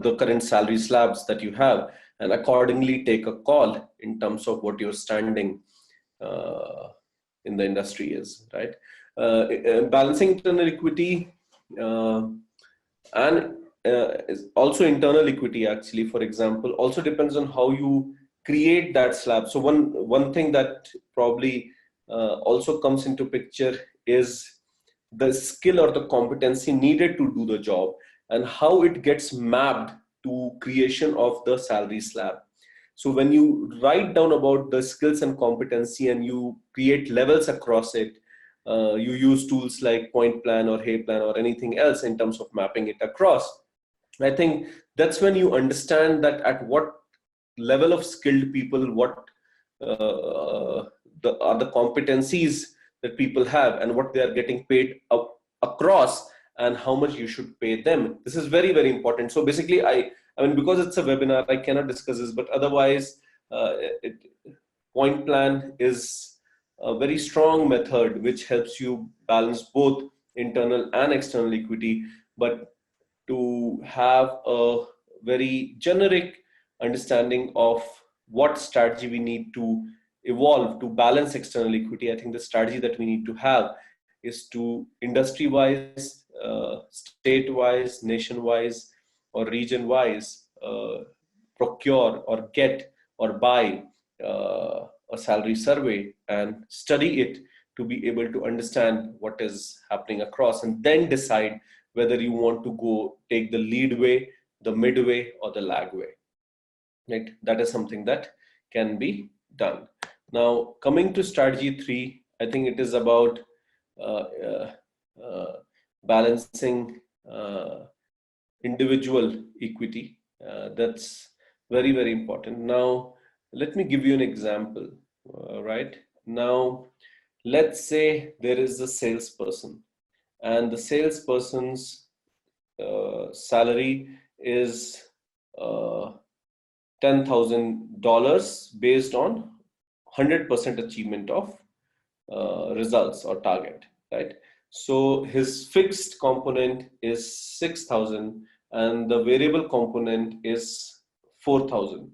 the current salary slabs that you have, and accordingly take a call in terms of what your standing in the industry is, right? Balancing internal equity and is also internal equity, actually, for example, also depends on how you create that slab. So one thing that probably also comes into picture is the skill or the competency needed to do the job, and how it gets mapped to creation of the salary slab. So when you write down about the skills and competency and you create levels across it, you use tools like point plan or hey plan or anything else in terms of mapping it across. I think that's when you understand that at what level of skilled people, what are the competencies that people have and what they are getting paid across, and how much you should pay them. This is very, very important. So basically, I mean, because it's a webinar, I cannot discuss this, but otherwise, it, point plan is a very strong method which helps you balance both internal and external equity. But to have a very generic understanding of what strategy we need to evolve to balance external equity, I think the strategy that we need to have is to industry-wise, state-wise, nation-wise, or region-wise, procure or get or buy a salary survey and study it to be able to understand what is happening across, and then decide whether you want to go take the lead way, the midway, or the lag way. Right? That is something that can be done. Now, coming to strategy 3, I think it is about balancing individual equity. That's very, very important. Now, let me give you an example. Right now, let's say there is a salesperson, and the salesperson's salary is $10,000 based on 100% achievement of results or target, right? So his fixed component is 6,000 and the variable component is 4,000.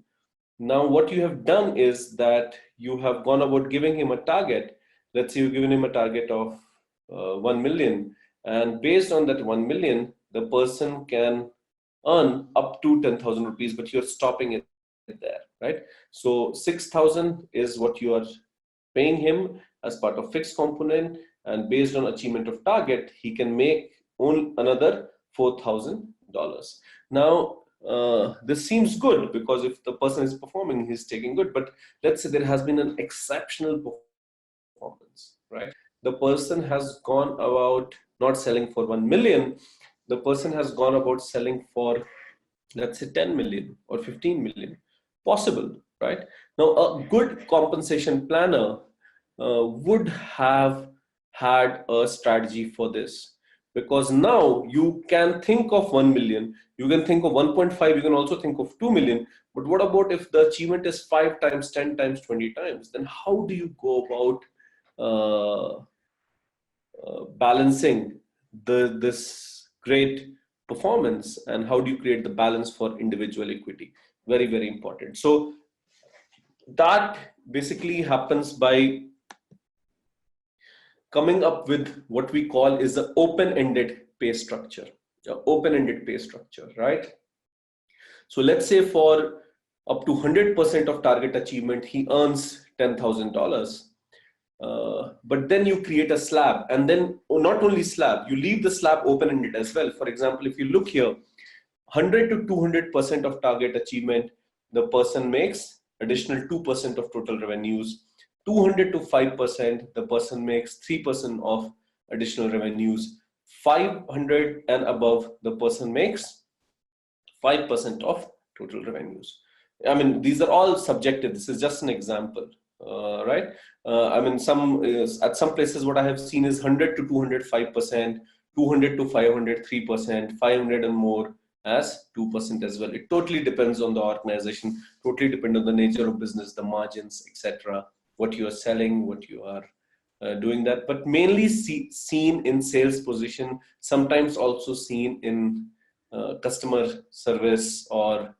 Now what you have done is that you have gone about giving him a target. Let's say you've given him a target of 1 million, and based on that 1 million, the person can earn up to 10,000 rupees, but you're stopping it there, right? So 6,000 is what you are paying him as part of fixed component, and based on achievement of target, he can make another $4,000. Now, this seems good because if the person is performing, he's taking good. But let's say there has been an exceptional performance, right? The person has gone about not selling for 1 million. The person has gone about selling for, let's say, 10 million or 15 million. Possible, right? Now, a good compensation planner would have had a strategy for this, because now you can think of 1 million, you can think of 1.5, you can also think of 2 million. But what about if the achievement is 5 times, 10 times, 20 times? Then how do you go about balancing this great performance, and how do you create the balance for individual equity? Very, very important. So that basically happens by coming up with what we call is the open-ended pay structure. Open-ended pay structure, right? So let's say for up to 100% of target achievement, he earns $10,000. But then you create a slab, and then not only slab, you leave the slab open-ended as well. For example, if you look here, 100 to 200% of target achievement, the person makes additional 2% of total revenues. 200 to 5%, the person makes 3% of additional revenues. 500 and above, the person makes 5% of total revenues. I mean, these are all subjective. This is just an example, right? I mean, at some places, what I have seen is 100 to 200, 5%, 200 to 500, 3%, 500 and more as 2% as well. It totally depends on the organization, totally depends on the nature of business, the margins, etc., what you are selling, what you are doing that, but mainly seen in sales position, sometimes also seen in customer service or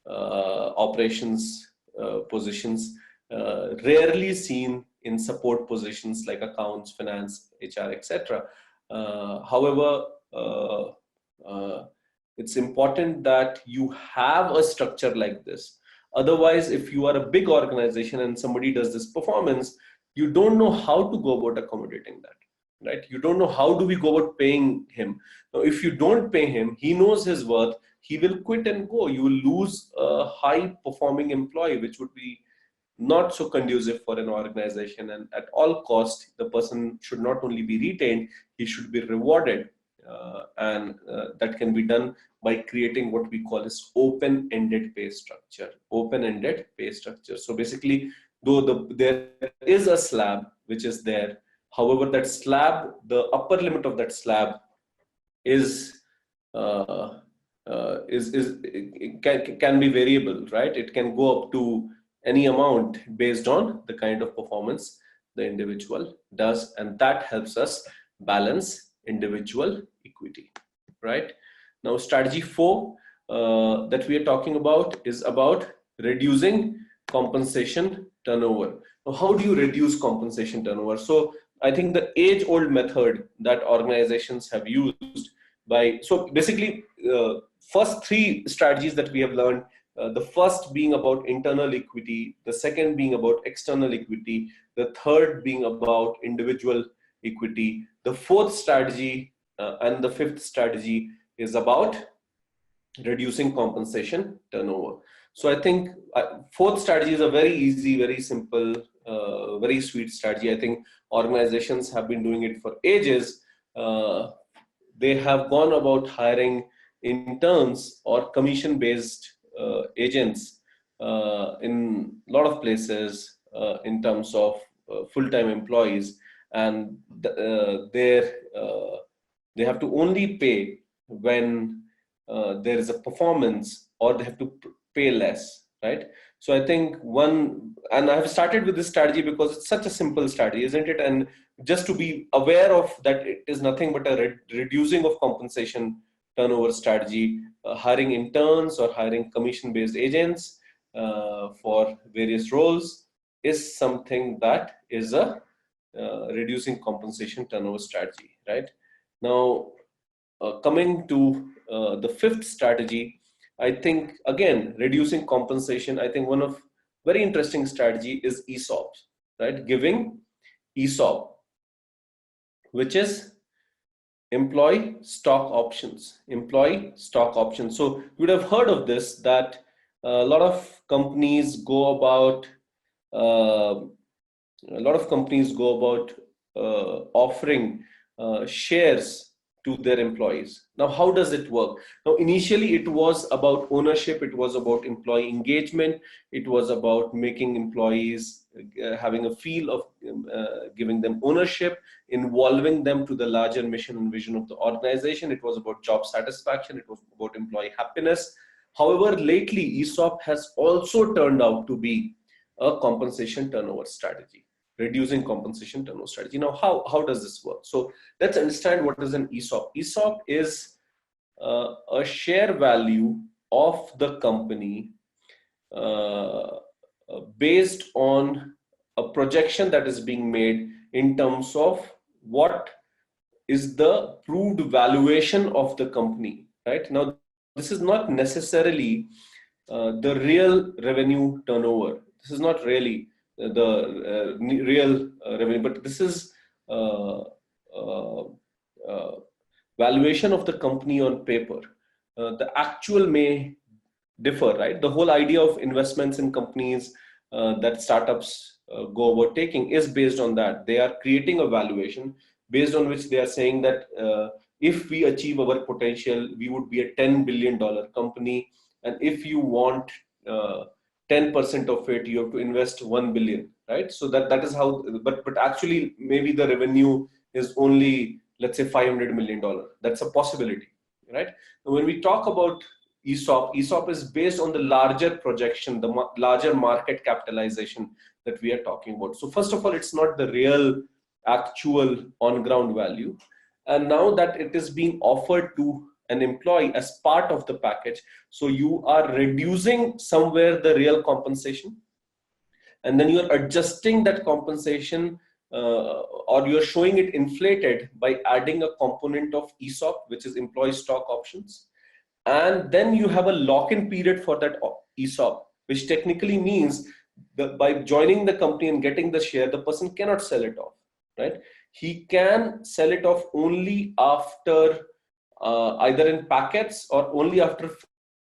operations positions, rarely seen in support positions like accounts, finance, HR, etc. However, it's important that you have a structure like this. Otherwise, if you are a big organization and somebody does this performance, you don't know how to go about accommodating that, right? You don't know how do we go about paying him. Now, if you don't pay him, he knows his worth, he will quit and go. You will lose a high performing employee, which would be not so conducive for an organization, and at all cost the person should not only be retained, he should be rewarded, and that can be done by creating what we call as open-ended pay structure. Open-ended pay structure. So basically, though there is a slab which is there, however, that slab, the upper limit of that slab is it can be variable, right? It can go up to any amount based on the kind of performance the individual does, and that helps us balance individual equity, right? Now, strategy 4 that we are talking about is about reducing compensation turnover. Now, how do you reduce compensation turnover? So I think the age-old method that organizations have used so basically, first 3 strategies that we have learned, the first being about internal equity, the second being about external equity, the third being about individual equity, the fourth strategy and the fifth strategy is about reducing compensation turnover. So I think fourth strategy is a very easy, very simple, very sweet strategy. I think organizations have been doing it for ages. They have gone about hiring interns or commission-based agents in a lot of places in terms of full-time employees, and they have to only pay when there is a performance, or they have to pay less, right? So I think and I have started with this strategy because it's such a simple strategy, isn't it? And just to be aware of that, it is nothing but a reducing of compensation turnover strategy, hiring interns or hiring commission-based agents for various roles is something that is a reducing compensation turnover strategy, right? Now, coming to the fifth strategy, I think, again, reducing compensation, I think one of very interesting strategy is ESOP, right? Giving ESOP, which is employee stock options. Employee stock options. So you would have heard of this, that a lot of companies go about offering shares to their employees. Now, how does it work? Now, initially it was about ownership, it was about employee engagement, it was about making employees having a feel of giving them ownership, involving them to the larger mission and vision of the organization. It was about job satisfaction, it was about employee happiness. However, lately ESOP has also turned out to be a compensation turnover strategy, reducing compensation turnover strategy. Now, how does this work? So let's understand what is an ESOP. ESOP is a share value of the company based on a projection that is being made in terms of what is the proved valuation of the company, right? Now, this is not necessarily the real revenue turnover. This is not really the real revenue, but this is valuation of the company on paper. The actual may differ, right? The whole idea of investments in companies that startups go about taking is based on that. They are creating a valuation based on which they are saying that if we achieve our potential, we would be a $10 billion company. And if you want 10% of it, you have to invest 1 billion, right? So that is how, but actually maybe the revenue is only, let's say, $500 million. That's a possibility, right? When we talk about ESOP is based on the larger projection, the larger market capitalization that we are talking about. So first of all, it's not the real actual on-ground value. And now that it is being offered to an employee as part of the package, so you are reducing somewhere the real compensation, and then you're adjusting that compensation or you're showing it inflated by adding a component of ESOP, which is employee stock options. And then you have a lock-in period for that ESOP, which technically means that by joining the company and getting the share, the person cannot sell it off, right? He can sell it off only after either in packets or only after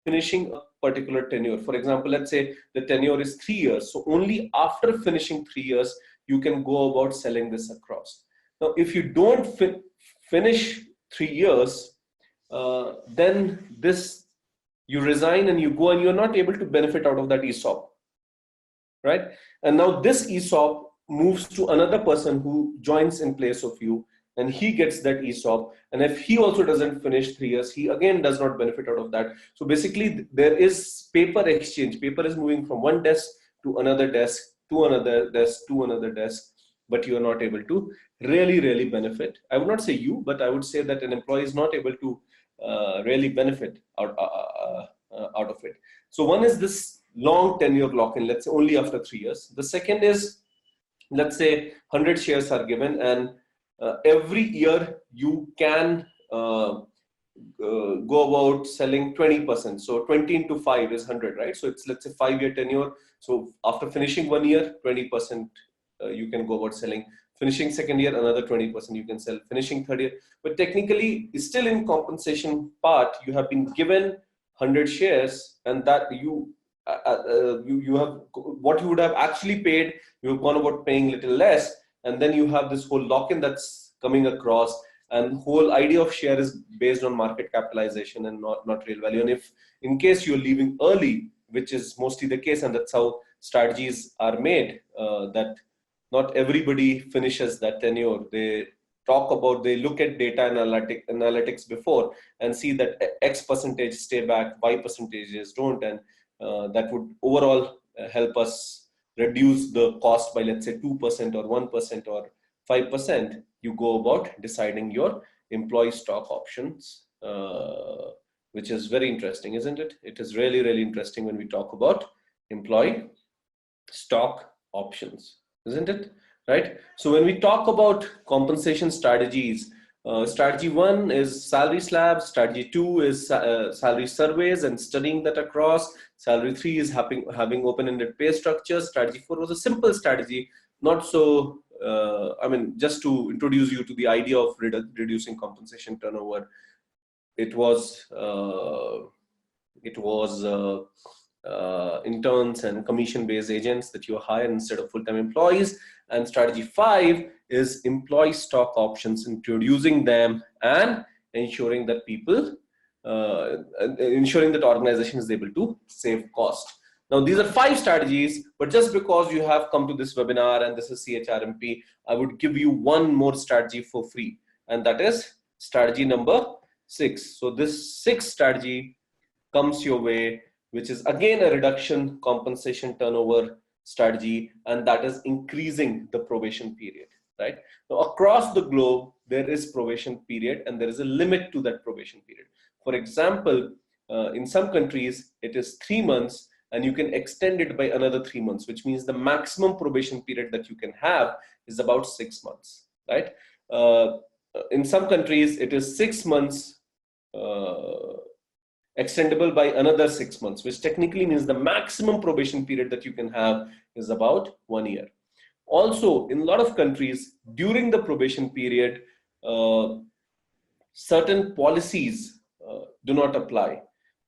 finishing particular tenure. For example, let's say the tenure is 3 years. So only after finishing 3 years, you can go about selling this across. Now, if you don't finish 3 years, then you resign and you go and you're not able to benefit out of that ESOP, right? And now this ESOP moves to another person who joins in place of you, and he gets that ESOP. And if he also doesn't finish 3 years, he again does not benefit out of that. So basically, there is paper exchange. Paper is moving from one desk to another desk, to another desk, to another desk, but you are not able to really benefit. I would not say you, but I would say that an employee is not able to really benefit out of it. So one is this long tenure lock-in, let's say only after 3 years. The second is, let's say 100 shares are given, and every year you can go about selling 20%. So 20 into 5 is 100, right? So it's, let's say, 5-year tenure. So after finishing 1 year, 20% you can go about selling. Finishing second year, another 20% you can sell. Finishing third year. But technically, still in compensation part, you have been given 100 shares, and that you have what you would have actually paid, you have gone about paying little less, and then you have this whole lock-in that's coming across, and whole idea of share is based on market capitalization and not real value. And if in case you're leaving early, which is mostly the case, and that's how strategies are made, that not everybody finishes that tenure. They look at data analytics before and see that X percentage stay back, Y percentages don't, and that would overall help us reduce the cost by, let's say, 2% or 1% or 5%. You go about deciding your employee stock options, which is very interesting, isn't it? It is really interesting when we talk about employee stock options, isn't it? Right? So when we talk about compensation strategies, strategy 1 is salary slabs, strategy 2 is salary surveys and studying that across, salary 3 is having open-ended pay structures, strategy 4 was a simple strategy, not so, I mean, just to introduce you to the idea of reducing compensation turnover. It was interns and commission-based agents that you hire instead of full-time employees. And strategy 5 is employee stock options, introducing them and ensuring that ensuring that organization is able to save cost. Now, these are 5 strategies, but just because you have come to this webinar and this is CHRMP, I would give you one more strategy for free, and that is strategy number 6. So this 6th strategy comes your way, which is again a reduction compensation turnover strategy, and that is increasing the probation period, right? Now, across the globe, there is probation period and there is a limit to that probation period. For example, in some countries, it is 3 months and you can extend it by another 3 months, which means the maximum probation period that you can have is about 6 months, right? In some countries, it is 6 months extendable by another 6 months, which technically means the maximum probation period that you can have is about 1 year. Also, in a lot of countries, during the probation period, certain policies do not apply.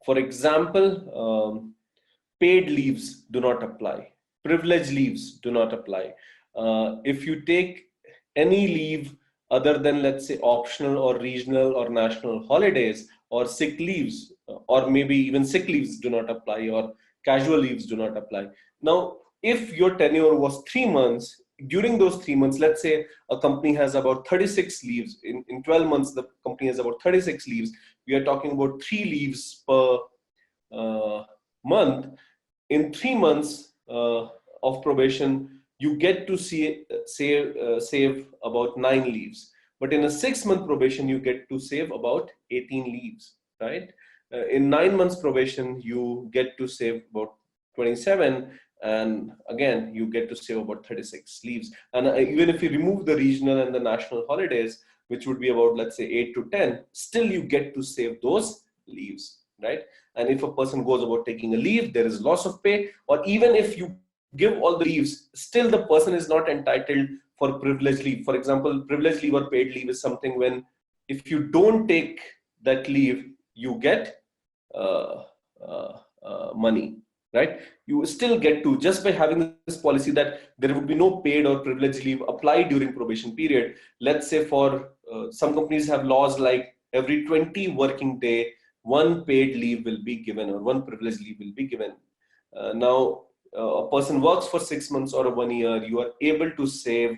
For example, paid leaves do not apply. Privilege leaves do not apply. If you take any leave other than, let's say, optional or regional or national holidays or sick leaves, or maybe even sick leaves do not apply, or casual leaves do not apply. Now, if your tenure was 3 months, during those 3 months, let's say a company has about 36 leaves. In 12 months, the company has about 36 leaves. We are talking about 3 leaves per month. In 3 months of probation, you get to save about 9 leaves. But in a 6-month probation, you get to save about 18 leaves, right? In 9 months probation, you get to save about 27. And again, you get to save about 36 leaves. And even if you remove the regional and the national holidays, which would be about, let's say, 8 to 10, still you get to save those leaves, right? And if a person goes about taking a leave, there is loss of pay. Or even if you give all the leaves, still the person is not entitled for privilege leave. For example, privilege leave or paid leave is something when if you don't take that leave, you get money, right? You still get to, just by having this policy that there would be no paid or privileged leave applied during probation period. Let's say for some companies have laws like every 20 working day, one paid leave will be given or one privileged leave will be given. Now, a person works for 6 months or 1 year, you are able to save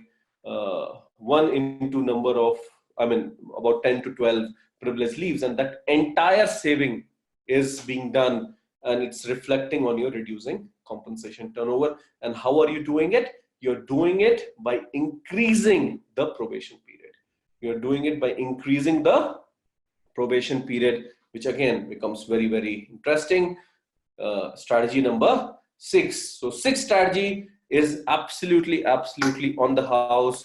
one into number of, I mean, about 10 to 12 privileged leaves, and that entire saving is being done and it's reflecting on your reducing compensation turnover. And how are you doing it? You're doing it by increasing the probation period. You're doing it by increasing the probation period, which again becomes very, very interesting. Strategy number 6. So 6 strategy is absolutely on the house,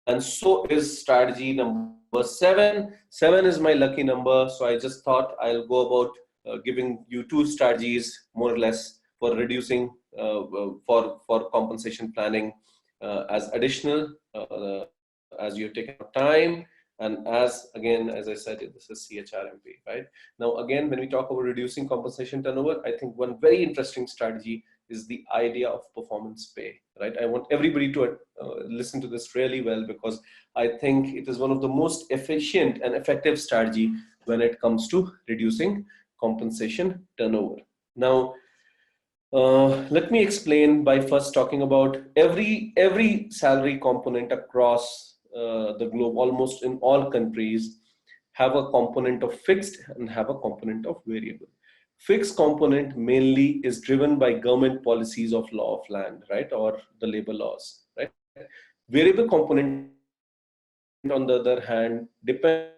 and so is strategy number 7. 7 is my lucky number, so I just thought I'll go about giving you 2 strategies more or less for reducing for compensation planning as additional as you have taken out time. And again, as I said, this is CHRMP, right? Now, again, when we talk about reducing compensation turnover, I think one very interesting strategy is the idea of performance pay, right? I want everybody to listen to this really well, because I think it is one of the most efficient and effective strategy when it comes to reducing compensation turnover. Now, let me explain by first talking about every salary component across the globe. Almost in all countries have a component of fixed and have a component of variable. Fixed component mainly is driven by government policies of law of land, right, or the labor laws, right? Variable component, on the other hand, depends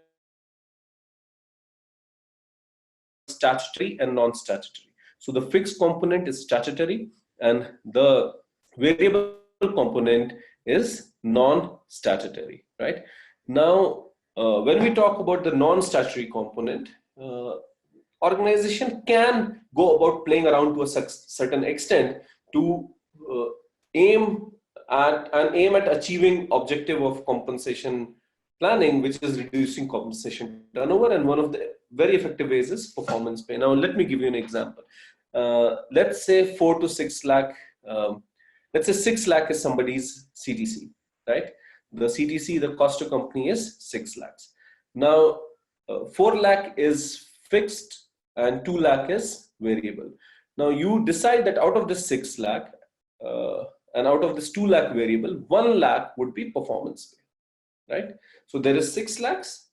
statutory and non-statutory. So the fixed component is statutory and the variable component is non-statutory, right? Now, when we talk about the non-statutory component, organization can go about playing around to a certain extent to aim at achieving objective of compensation planning, which is reducing compensation turnover. And one of the very effective ways is performance pay. Now, let me give you an example. Let's say 4 to 6 lakh. Let's say 6 lakh is somebody's CTC, right? The CTC, the cost to company is 6 lakhs. Now, 4 lakh is fixed and 2 lakh is variable. Now, you decide that out of this 6 lakh and out of this 2 lakh variable, 1 lakh would be performance pay, right? So there is 6 lakhs.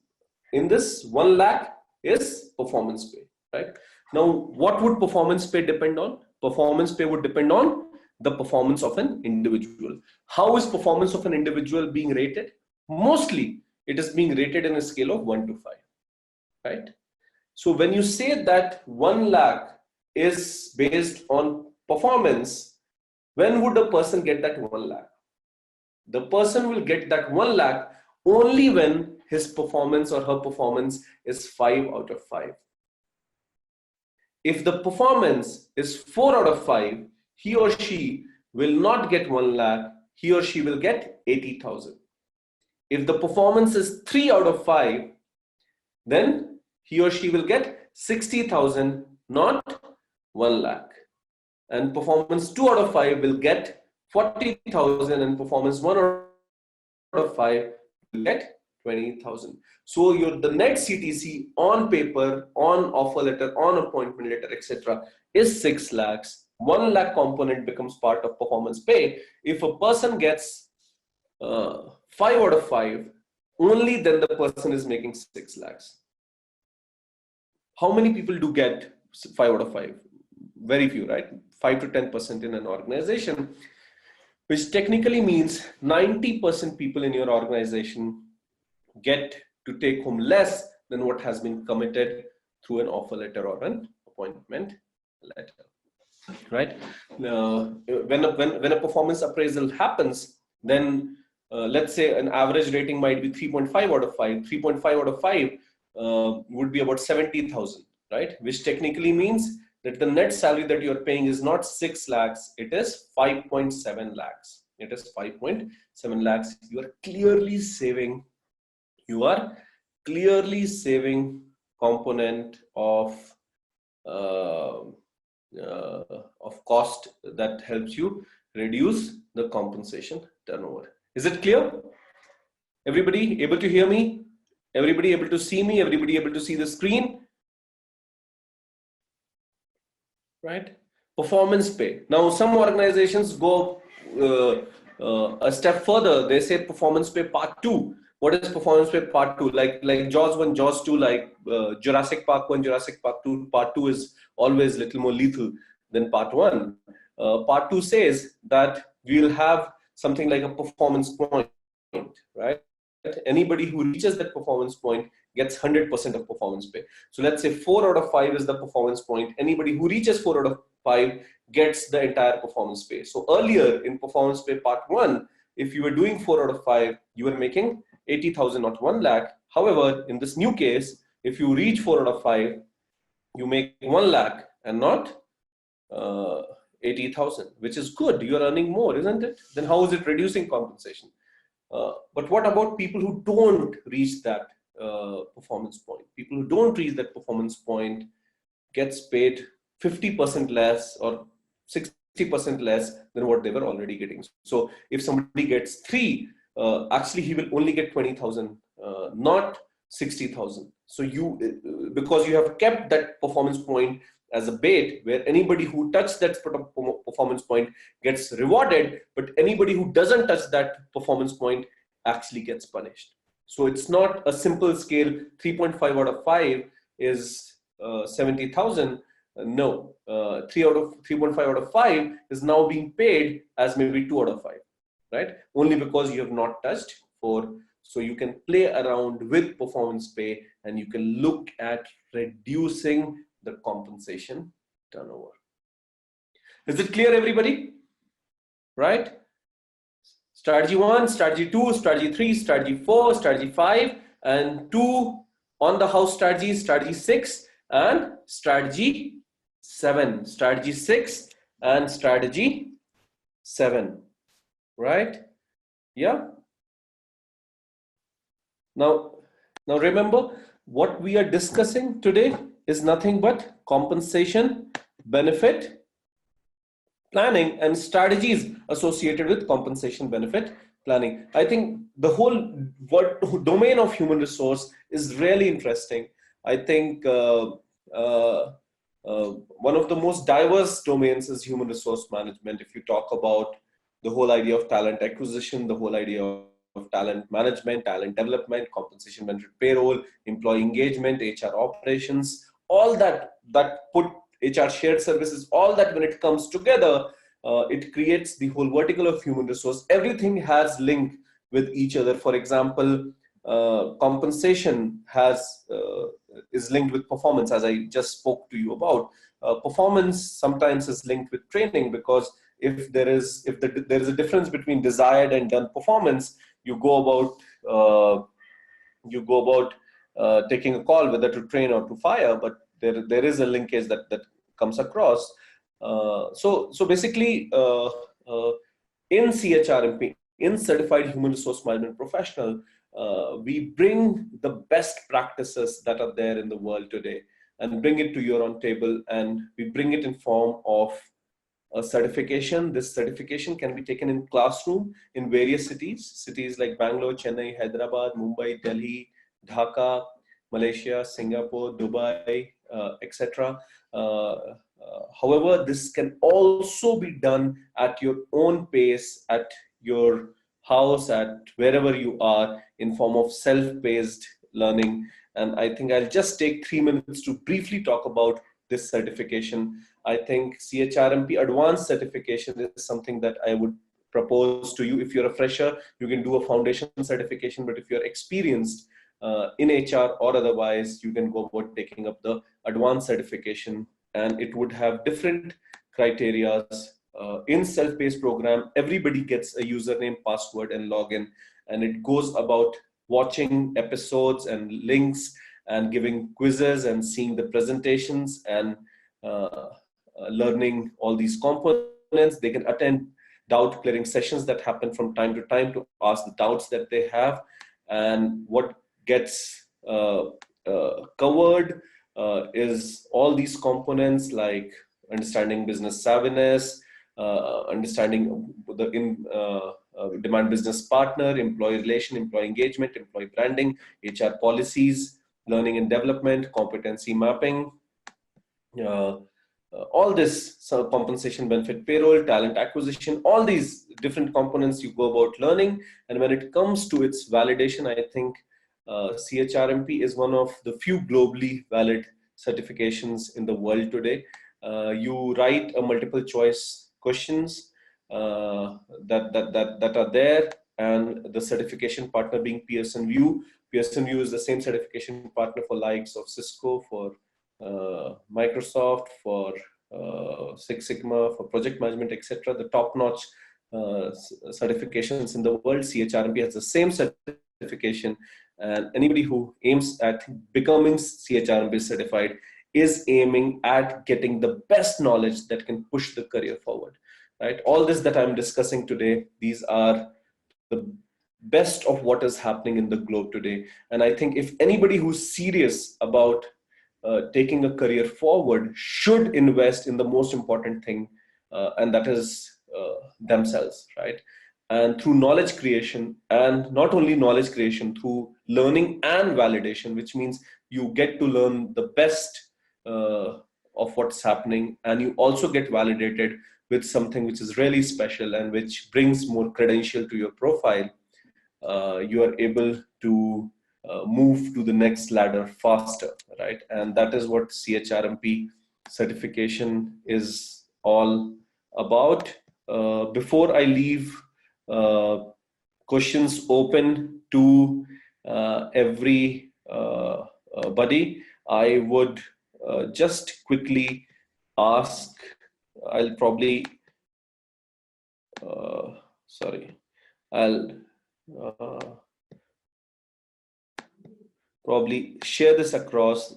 In this, 1 lakh is performance pay, right? Now, what would performance pay depend on? Performance pay would depend on the performance of an individual. How is performance of an individual being rated? Mostly, it is being rated in a scale of 1 to 5, right? So when you say that 1 lakh is based on performance, when would a person get that 1 lakh? The person will get that 1 lakh only when his performance or her performance is 5 out of 5. If the performance is 4 out of 5, he or she will not get 1 lakh, he or she will get 80,000. If the performance is 3 out of 5, then he or she will get 60,000, not 1 lakh. And performance 2 out of 5 will get 40,000, and performance 1 out of 5 will get 20,000. So the net CTC on paper, on offer letter, on appointment letter, etc. is 6 lakhs. 1 lakh component becomes part of performance pay. If a person gets 5 out of 5, only then the person is making 6 lakhs. How many people do get 5 out of 5? Very few, right? 5 to 10% in an organization, which technically means 90% people in your organization get to take home less than what has been committed through an offer letter or an appointment letter, right? When a performance appraisal happens, then let's say an average rating might be 3.5 out of 5. 3.5 out of 5 would be about 70,000, right? Which technically means that the net salary that you're paying is not 6 lakhs, it is 5.7 lakhs. It is 5.7 lakhs. You are clearly saving component of of cost that helps you reduce the compensation turnover. Is it clear? Everybody able to hear me? Everybody able to see me? Everybody able to see the screen? Right? Performance pay. Now, some organizations go a step further. They say performance pay part 2. What is performance pay part 2? Like Jaws 1, Jaws 2, like Jurassic Park 1, Jurassic Park 2. Part 2 is always a little more lethal than part 1. Part 2 says that we'll have something like a performance point, right? Anybody who reaches that performance point gets 100% of performance pay. So let's say 4 out of 5 is the performance point. Anybody who reaches 4 out of 5 gets the entire performance pay. So earlier in performance pay part 1, if you were doing 4 out of 5, you were making 80,000, not 1 lakh. However, in this new case, if you reach 4 out of 5, you make 1 lakh and not 80,000, which is good. You're earning more, isn't it? Then how is it reducing compensation? But what about people who don't reach that performance point? People who don't reach that performance point gets paid 50% less or 60% less than what they were already getting. So if somebody gets 3, actually he will only get 20,000, not 60,000. So because you have kept that performance point as a bait, where anybody who touched that performance point gets rewarded, but anybody who doesn't touch that performance point actually gets punished. So it's not a simple scale. 3.5 out of 5 is 70,000. No, 3.5 out of 5 is now being paid as maybe 2 out of 5, right? Only because you have not touched 4. So you can play around with performance pay and you can look at reducing the compensation turnover. Is it clear, everybody? Right? Strategy 1, strategy 2, strategy 3, strategy 4, strategy 5, and 2 on the house strategies, strategy 6 and strategy 7. Strategy 6 and strategy 7. Right? Yeah. Now remember, what we are discussing today is nothing but compensation, benefit planning, and strategies associated with compensation benefit planning. I think the whole domain of human resource is really interesting. I think one of the most diverse domains is human resource management. If you talk about the whole idea of talent acquisition, the whole idea of talent management, talent development, compensation benefit payroll, employee engagement, HR operations, all that put HR shared services, all that when it comes together, it creates the whole vertical of human resource. Everything has link with each other. For example, compensation is linked with performance, as I just spoke to you about. Performance sometimes is linked with training, because if there is a difference between desired and done performance, you go about taking a call whether to train or to fire, but there is a linkage that comes across. So basically, in CHRMP, in Certified Human Resource Management Professional, we bring the best practices that are there in the world today and bring it to your own table, and we bring it in form of a certification. This certification can be taken in classroom in various cities like Bangalore, Chennai, Hyderabad, Mumbai, Delhi, Dhaka, Malaysia, Singapore, Dubai, etc. However, this can also be done at your own pace, at your house, at wherever you are, in form of self-paced learning. And I think I'll just take 3 minutes to briefly talk about this certification. I think CHRMP Advanced Certification is something that I would propose to you. If you're a fresher, you can do a foundation certification, but if you're experienced in HR or otherwise, you can go about taking up the advanced certification, and it would have different criteria. In self-paced program, everybody gets a username, password, and login, and it goes about watching episodes and links and giving quizzes and seeing the presentations and learning all these components. They can attend doubt clearing sessions that happen from time to time to ask the doubts that they have. And what gets covered is all these components like understanding business savviness, understanding the demand business partner, employee relation, employee engagement, employee branding, HR policies, learning and development, competency mapping, all this, so compensation, benefit, payroll, talent acquisition, all these different components you go about learning. And when it comes to its validation, I think CHRMP is one of the few globally valid certifications in the world today. You write a multiple choice questions that are there, and the certification partner being Pearson VUE. Pearson VUE is the same certification partner for likes of Cisco, for Microsoft, for Six Sigma, for project management, etc. The top-notch certifications in the world. CHRMP has the same certification, and anybody who aims at becoming CHRMP certified is aiming at getting the best knowledge that can push the career forward. Right? All this that I'm discussing today, these are the best of what is happening in the globe today. And I think if anybody who's serious about taking a career forward should invest in the most important thing, and that is themselves, right? And through knowledge creation, and not only knowledge creation, through learning and validation, which means you get to learn the best of what's happening, and you also get validated with something which is really special and which brings more credential to your profile. You are able to move to the next ladder faster, right? And that is what CHRMP certification is all about. Before I leave questions open to every buddy, I would just quickly ask, I'll probably, I'll probably share this across.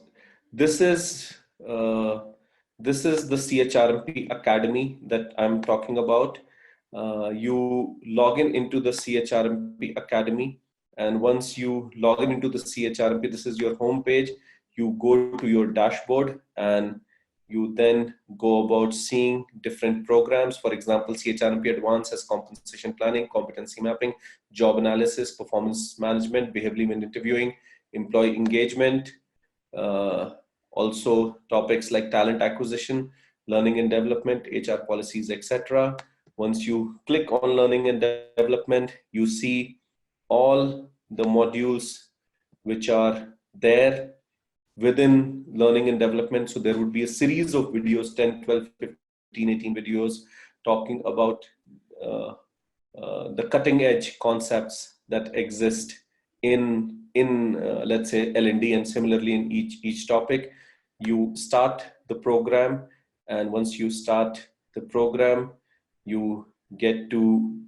This is the CHRMP Academy that I'm talking about. You log in into the CHRMP Academy, and once you log in into the CHRMP, this is your home page. You go to your dashboard, and you then go about seeing different programs. For example, CHRMP Advanced has compensation planning, competency mapping, job analysis, performance management, behavioral interviewing, employee engagement, also topics like talent acquisition, learning and development, HR policies, etc. Once you click on learning and development, you see all the modules which are there within learning and development. So there would be a series of videos, 10, 12, 15, 18 videos talking about the cutting edge concepts that exist in let's say L&D, and similarly in each topic. You start the program, and once you start the program, you get to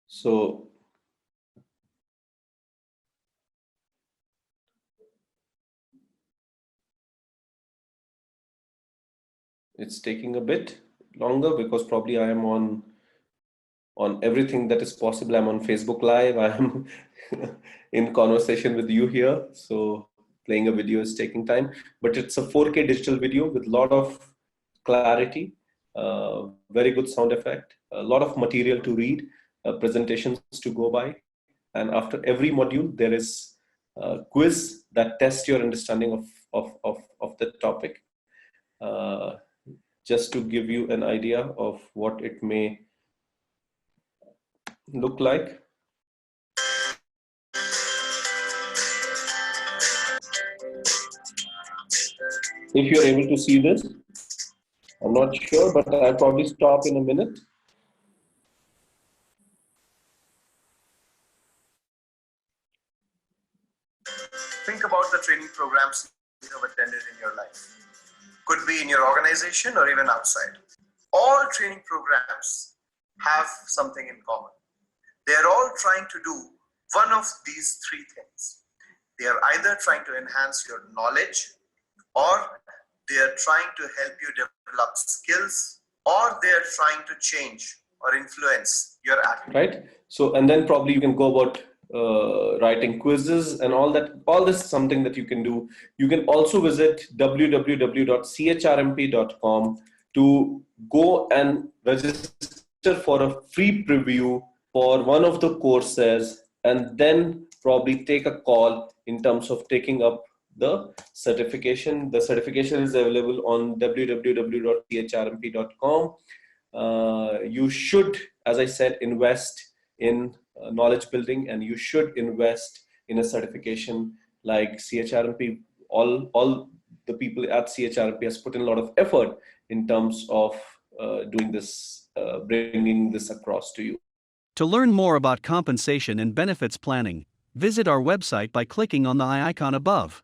so it's taking a bit longer because probably I am on everything that is possible. I'm on Facebook Live. I'm in conversation with you here. So playing a video is taking time, but it's a 4K digital video with a lot of clarity, very good sound effect, a lot of material to read, presentations to go by. And after every module, there is a quiz that tests your understanding of the topic. Just to give you an idea of what it may look like. If you're able to see this, I'm not sure, but I'll probably stop in a minute. Think about the training programs you have attended in your life. Could be in your organization or even outside. All training programs have something in common. They are all trying to do one of these three things. They are either trying to enhance your knowledge, or they are trying to help you develop skills, or they are trying to change or influence your attitude. Right. So, and then probably you can go about writing quizzes and all that. All this is something that you can do. You can also visit www.chrmp.com to go and register for a free preview for one of the courses, and then probably take a call in terms of taking up the certification. The certification is available on www.chrmp.com. You should, as I said, invest in knowledge building, and you should invest in a certification like CHRMP. All the people at CHRMP has put in a lot of effort in terms of doing this, bringing this across to you. To learn more about compensation and benefits planning, visit our website by clicking on the icon above.